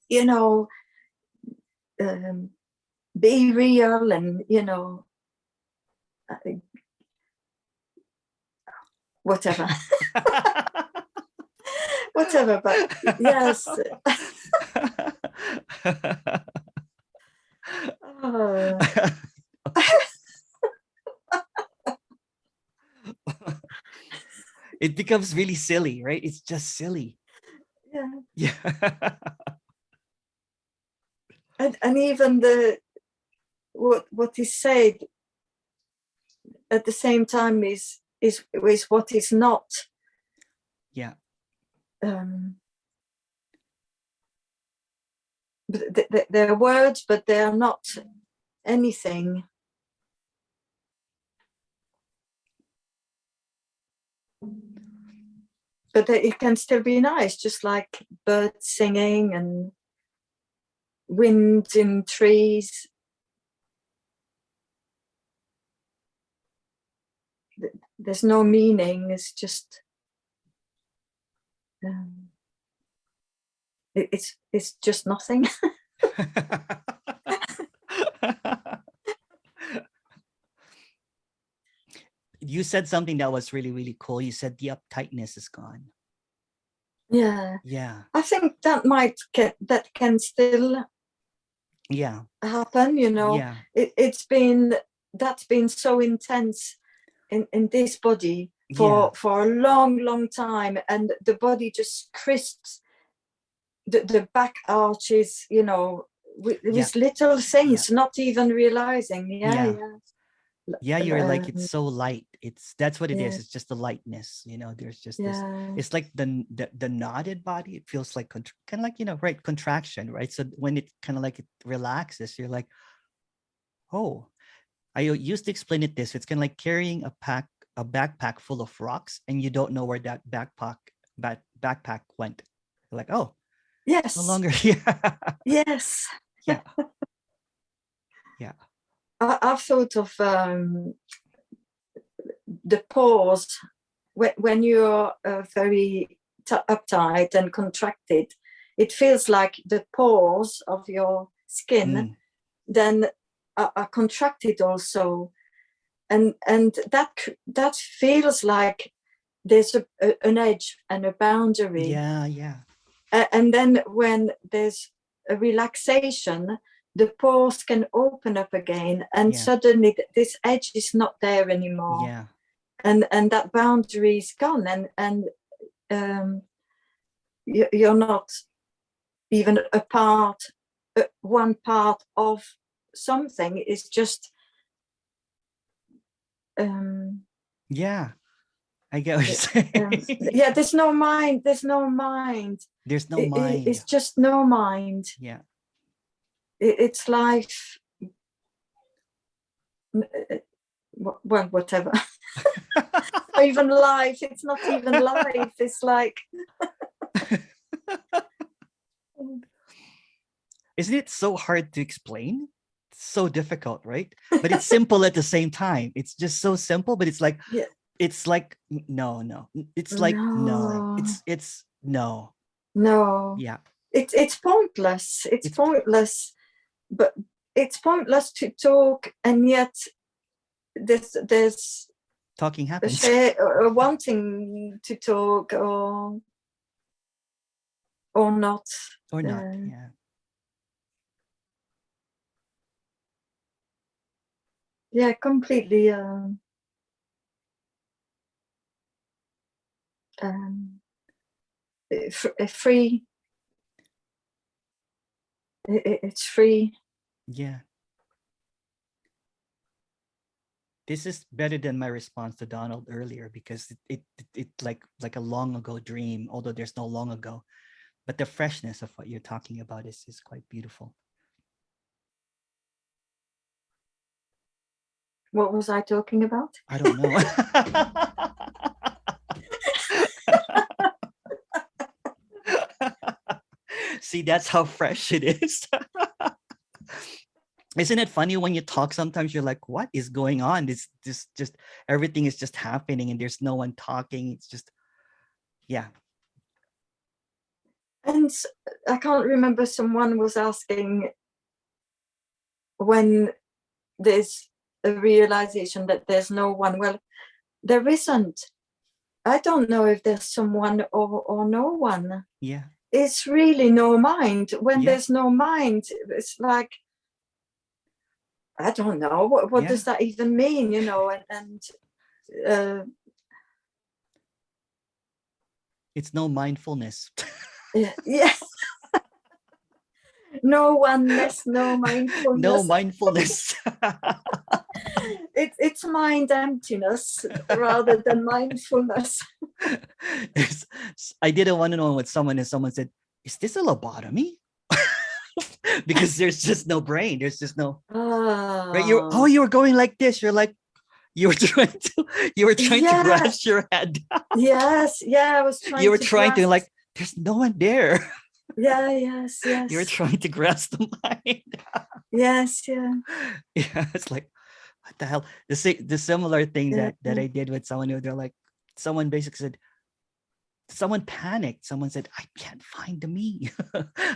be real and, whatever. Whatever, but yes. Oh. It becomes really silly, right? It's just silly. Yeah. Yeah. And even what is said at the same time is what is not. Yeah. They're words, but they are not anything. But it can still be nice, just like birds singing and wind in trees. There's no meaning. It's just it's just nothing. You said something that was really, really cool. You said the uptightness is gone. Yeah. Yeah. I think that can still happen, Yeah. That's been so intense in this body for a long time, and the body just crisps, the back arches, with little things, not even realizing. Yeah, you're like, it's so light. That's what it is. Yeah. It's just the lightness, there's just this, Yeah. it's like the knotted body. It feels like kind of like, right, contraction, right? So when it kind of like it relaxes, you're like, oh, I used to explain it this. It's kind of like carrying a backpack full of rocks, and you don't know where that backpack went. You're like, oh, yes, no longer here. Yes. Yeah. Yeah. I've thought of the pause when you're very uptight and contracted. It feels like the pores of your skin then are contracted also, and that feels like there's an edge and a boundary. Yeah. And then when there's a relaxation, the pores can open up again, and suddenly this edge is not there anymore. Yeah. And that boundary is gone, and you're not even one part of something. It's just yeah, I get what you're saying. yeah, there's no mind. There's no mind. It's just no mind. Yeah. It's life. Well, whatever. Not even life. It's not even life. It's like. Isn't it so hard to explain? It's so difficult, right? But it's simple at the same time. It's just so simple, but it's like, it's like no. It's like no. It's no. No. Yeah. It's pointless. It's pointless. But it's pointless to talk, and yet there's talking happens. Wanting to talk or not. Or not, yeah. Yeah, completely free. It's free. Yeah. This is better than my response to Donald earlier, because it like a long ago dream, although there's no long ago, but the freshness of what you're talking about is quite beautiful. What was I talking about? I don't know. See, that's how fresh it is. Isn't it funny when you talk, sometimes you're like, what is going on? This just everything is just happening and there's no one talking. It's just, yeah. once, I can't remember, someone was asking when there's a realization that there's no one. Well, there isn't. I don't know if there's someone or no one. Yeah. It's really no mind. When Yeah. there's no mind, it's like, I don't know, what does that even mean, you know? It's no mindfulness. Yeah. No oneness, no mindfulness. No mindfulness. It's mind emptiness rather than mindfulness. I did a one-on-one with someone, and someone said, "Is this a lobotomy?" Because there's just no brain. There's just no. Right? You were going like this. You're like, you were trying to grasp your head. Yes, yeah, I was trying. You were to trying to, grasp. like, there's no one there. Yeah, yes. You were trying to grasp the mind. Yes, yeah. Yeah, it's like, what the hell? The similar thing that I did with someone who, they're like, someone basically said, someone panicked. Someone said, I can't find the me.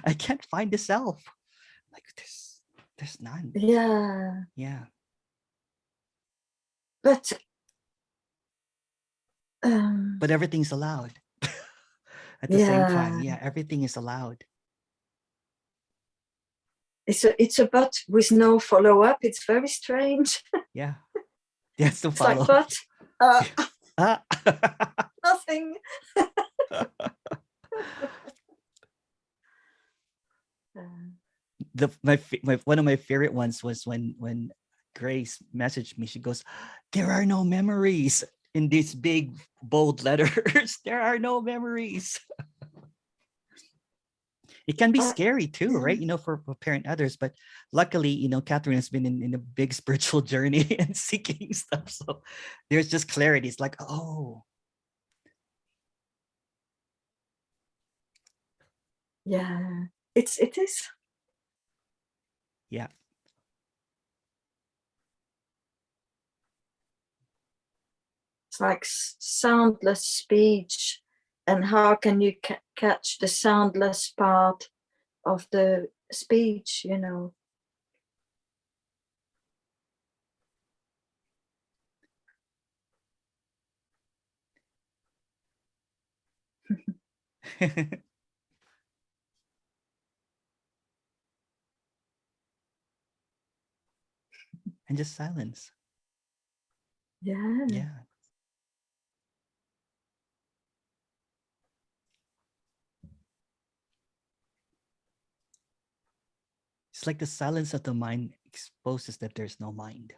I can't find the self. Like, there's none. Yeah. Yeah. But everything's allowed. At the same time. Yeah, everything is allowed. It's a but with no follow-up. It's very strange. Yeah. That's the It's follow. like, but nothing. My one of my favorite ones was when Grace messaged me. She goes, "There are no memories," in these big bold letters. There are no memories. It can be scary too, right? You know, for parent others. But luckily, you know, Catherine has been in a big spiritual journey and seeking stuff. So there's just clarity. It's like, oh. Yeah, it is. Yeah. It's like soundless speech. And how can you catch the soundless part of the speech, you know? And just silence. Yeah. Yeah. It's like the silence of the mind exposes that there's no mind.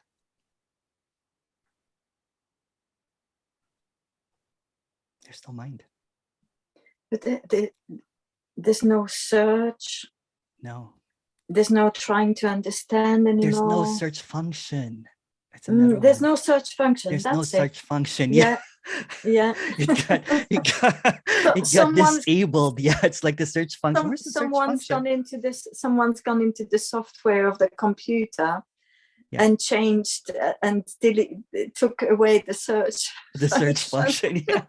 There's no mind. But there's no search. No. There's no trying to understand anymore. There's no search function. That's there's no search function. There's That's no search function. Yeah. Yeah. it got disabled. Yeah, it's like the search function. Where's the search function? Someone's gone into the software of the computer and changed and took away the search. The search function. Yeah.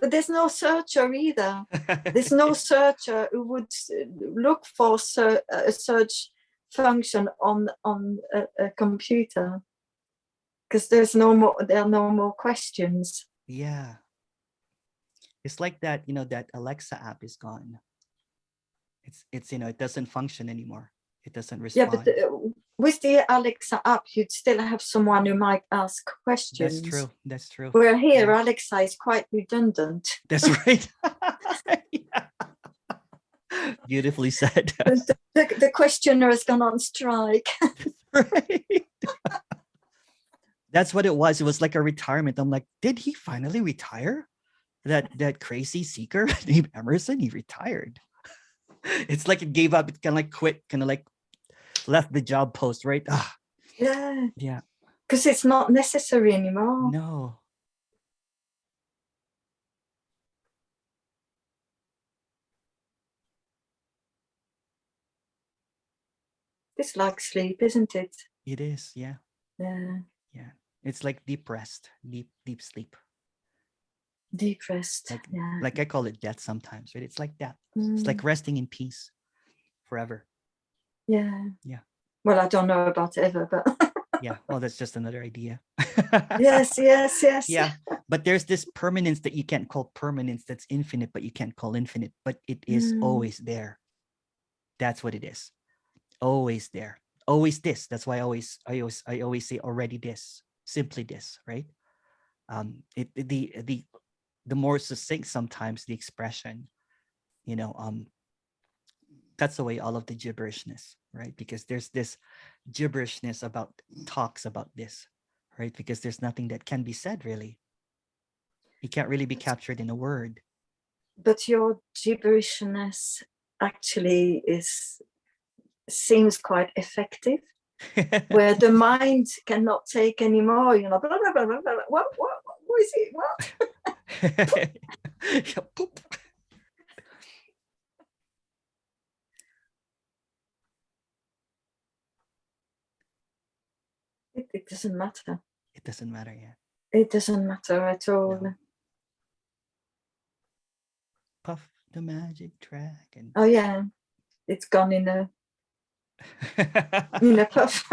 But there's no searcher either. There's no searcher who would look for a search function on a computer, because there are no more questions. Yeah. It's like that, you know, that Alexa app is gone. It's you know, it doesn't function anymore. It doesn't respond. Yeah, but with the Alexa app, you'd still have someone who might ask questions. That's true. That's true. Where here, Alexa is quite redundant. That's right. Beautifully said. The questioner has gone on strike. Right. That's what it was. It was like a retirement. I'm like, did he finally retire? That crazy seeker named Emerson, he retired. It's like it gave up. It kind of like quit, kind of like left the job post, right? Yeah. Yeah. Because it's not necessary anymore. No. It's like sleep, isn't it? It is, yeah. Yeah. Yeah. It's like deep rest, deep sleep. Deep rest. Yeah. Like I call it death sometimes, right? It's like that. It's Mm. like resting in peace forever. Yeah. Yeah. Well, I don't know about ever, but Yeah. Well, that's just another idea. yes. Yeah. But there's this permanence that you can't call permanence, that's infinite, but you can't call infinite, but it is always there. That's what it is. Always there. Always this. That's why I always say already this, simply this, right? The more succinct sometimes the expression, cuts away all of the gibberishness, right? Because there's this gibberishness about talks about this, right? Because there's nothing that can be said really. It can't really be captured in a word. But your gibberishness actually seems quite effective, where the mind cannot take anymore. Blah, blah, blah, blah, blah, blah. What is it? What? Yeah, poop. It doesn't matter. It doesn't matter yet. It doesn't matter at all. No. Puff the magic track and Oh yeah, it's gone in a puff.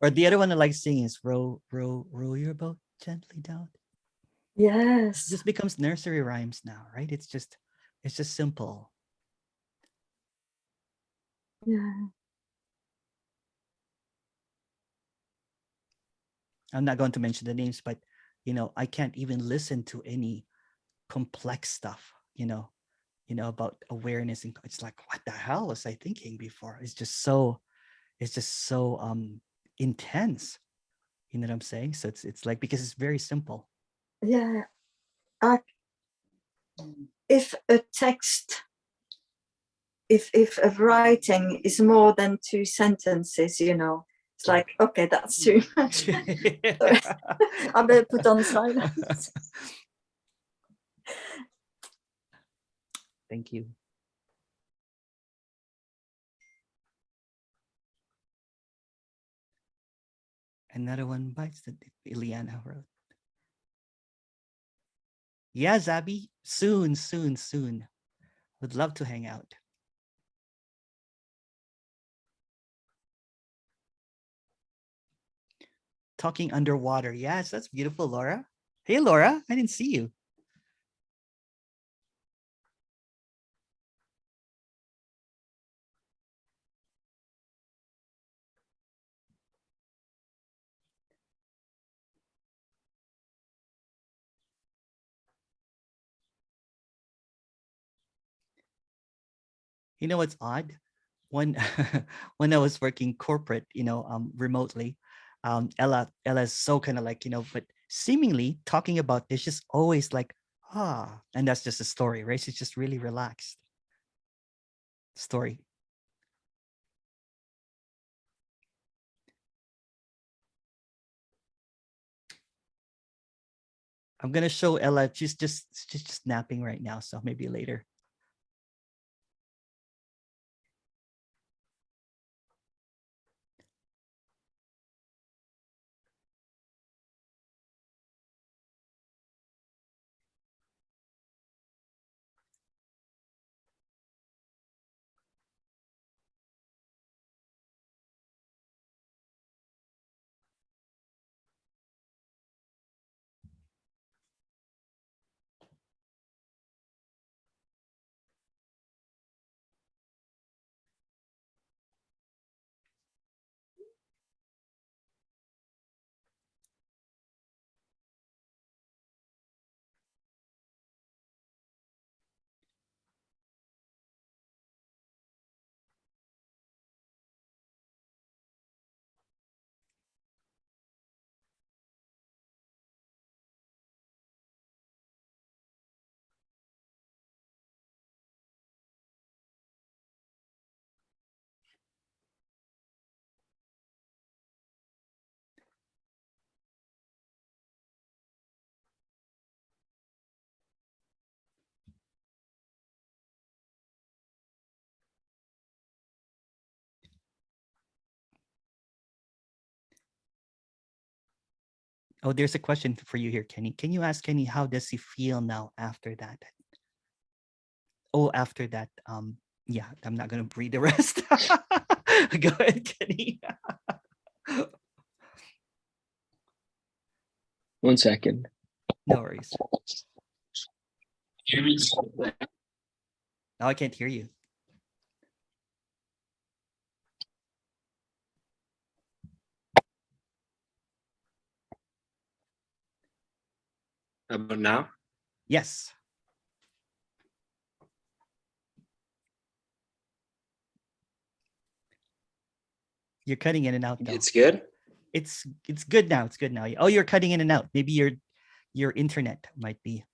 Or the other one I like singing is row your boat gently down. Yes. This becomes nursery rhymes now, right? It's just simple. Yeah. I'm not going to mention the names, but I can't even listen to any complex stuff, about awareness, and it's like, what the hell was I thinking before? It's just so intense. You know what I'm saying? So it's like, because it's very simple. Yeah. If a text, if a writing is more than 2 sentences, it's like, okay, that's too much. Sorry. I better put on silence. Thank you. Another one bites that Ileana wrote. Yeah, Zabi, soon. Would love to hang out. Talking underwater. Yes, that's beautiful, Laura. Hey, Laura, I didn't see you. You know what's odd? When when I was working corporate, remotely, Ella's so kind of like, but seemingly talking about this, just always like, and that's just a story, right? She's just really relaxed. Story. I'm gonna show Ella. She's just napping right now, so maybe later. Oh, there's a question for you here, Kenny. Can you ask Kenny how does he feel now after that? Oh, after that, yeah, I'm not gonna read the rest. Go ahead, Kenny. 1 second. No worries. Now I can't hear you. How about now? Yes. You're cutting in and out though. It's good. It's good now. It's good now. Oh, you're cutting in and out. Maybe your internet might be.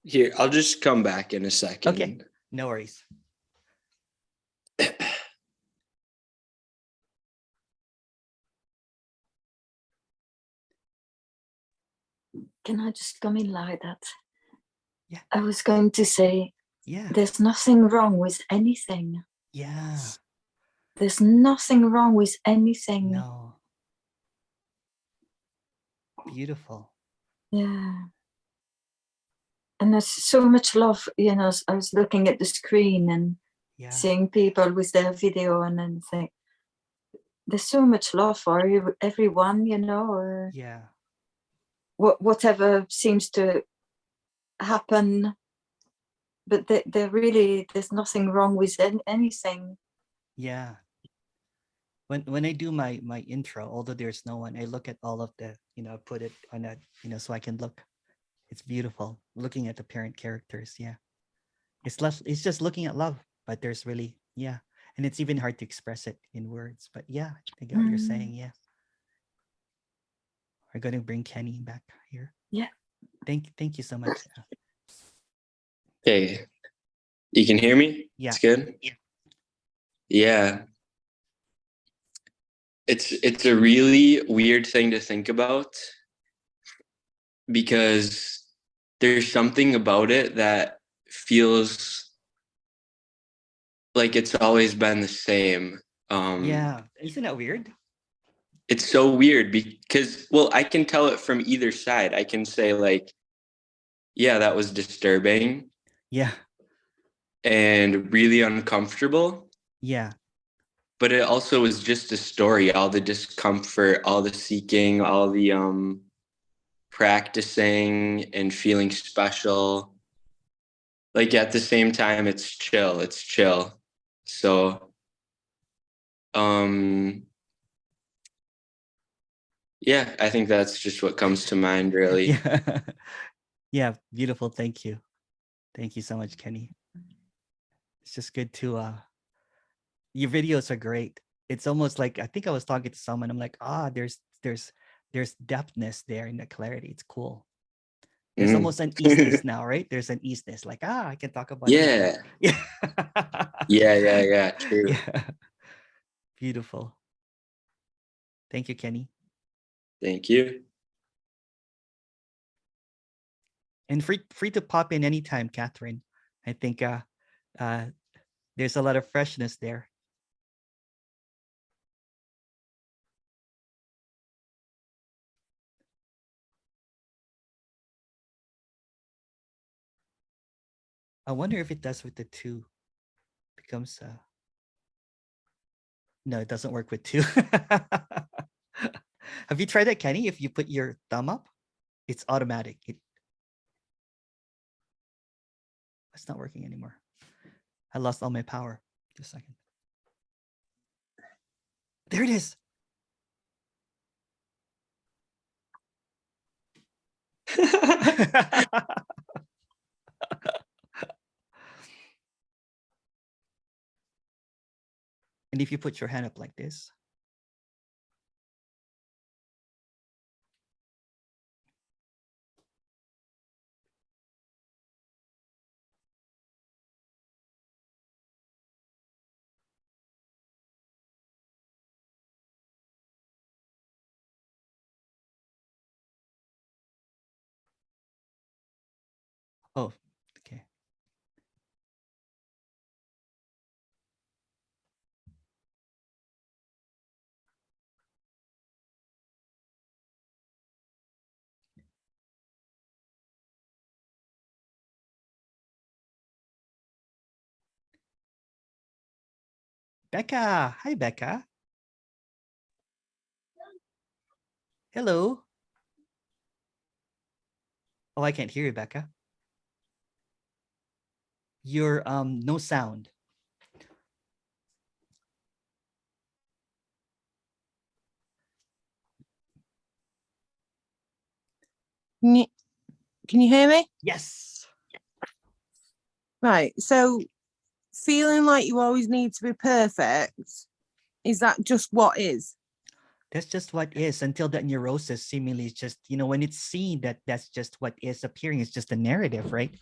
Here, I'll just come back in a second. Okay. No worries. Can I just come in like that? Yeah. I was going to say, Yeah. there's nothing wrong with anything. Yeah. There's nothing wrong with anything. No. Beautiful. Yeah. And there's so much love, you know. I was looking at the screen and seeing people with their video and then think, there's so much love for everyone, you know. Yeah. Whatever seems to happen, but there's nothing wrong with anything. Yeah. When I do my intro, although there's no one, I look at all of the, put it on that, so I can look. It's beautiful looking at the parent characters. Yeah. It's just looking at love, but there's really, yeah. And it's even hard to express it in words, but yeah, I get what you're saying. Yeah. We're going to bring Kenny back here. Yeah. Thank you so much. Okay. You can hear me? Yeah. It's good? Yeah. It's a really weird thing to think about because there's something about it that feels like it's always been the same. Yeah. Isn't that weird? It's so weird because, well, I can tell it from either side. I can say like, yeah, that was disturbing. Yeah. And really uncomfortable. Yeah. But it also was just a story, all the discomfort, all the seeking, all the practicing and feeling special. Like at the same time, it's chill. So yeah, I think that's just what comes to mind, really. Yeah. Yeah, beautiful. Thank you so much, Kenny. It's just good to your videos are great. It's almost like, I think I was talking to someone, I'm like, there's depthness there in the clarity. It's cool. There's almost an easiness now, right? There's an easiness, like, I can talk about yeah. Yeah. Yeah, true. Yeah. Beautiful. Thank you, Kenny. Thank you. And free to pop in anytime, Catherine. I think there's a lot of freshness there. I wonder if it does with the two. Becomes no, it doesn't work with two. Have you tried that, Kenny? If you put your thumb up, it's automatic. It's not working anymore. I lost all my power. Just a second. There it is. And if you put your hand up like this, oh, okay. Becca. Hi, Becca. Hello. Oh, I can't hear you, Becca. You're no sound. Can you hear me? Yes. Right. So feeling like you always need to be perfect, is that just what is? That's just what is, until that neurosis seemingly is just, when it's seen that that's just what is appearing, it's just a narrative, right?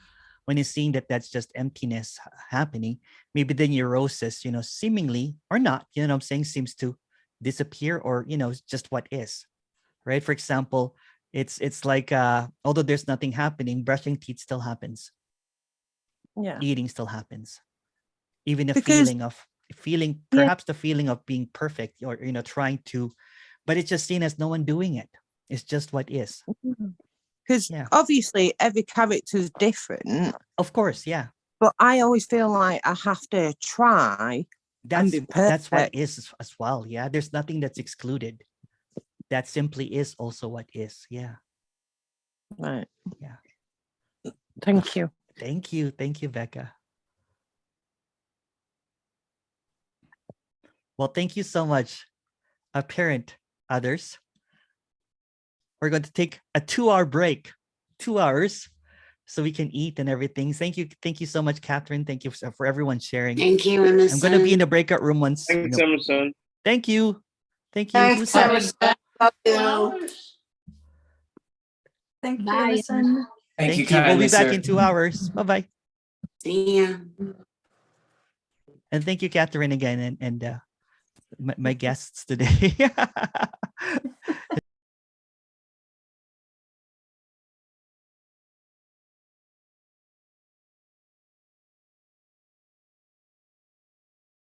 When it's seen that that's just emptiness happening, maybe the neurosis, seemingly or not, I'm saying, seems to disappear, or, it's just what is, right? For example, it's like, although there's nothing happening, brushing teeth still happens. Yeah. Eating still happens. Even the Because- feeling, perhaps the feeling of being perfect, or, trying to, but it's just seen as no one doing it. It's just what is. Because obviously every character is different. Of course, yeah. But I always feel like I have to try and be perfect. That's what is as well. Yeah. There's nothing that's excluded. That simply is also what is. Yeah. Right. Yeah. Thank you. Thank you. Thank you, Becca. Well, thank you so much, apparent others. We're going to take a 2-hour break, 2 hours, so we can eat and everything. Thank you so much, Catherine. Thank you for everyone sharing. Thank you, Emerson. I'm going to be in the breakout room once. Thanks, Emerson. Thank you. Thank you. Thanks, Emerson. Love you. Thank you, Bye. Emerson. Thank you We'll be kindly, back sir. in 2 hours. Bye-bye. See ya. And thank you, Catherine, again, and my guests today.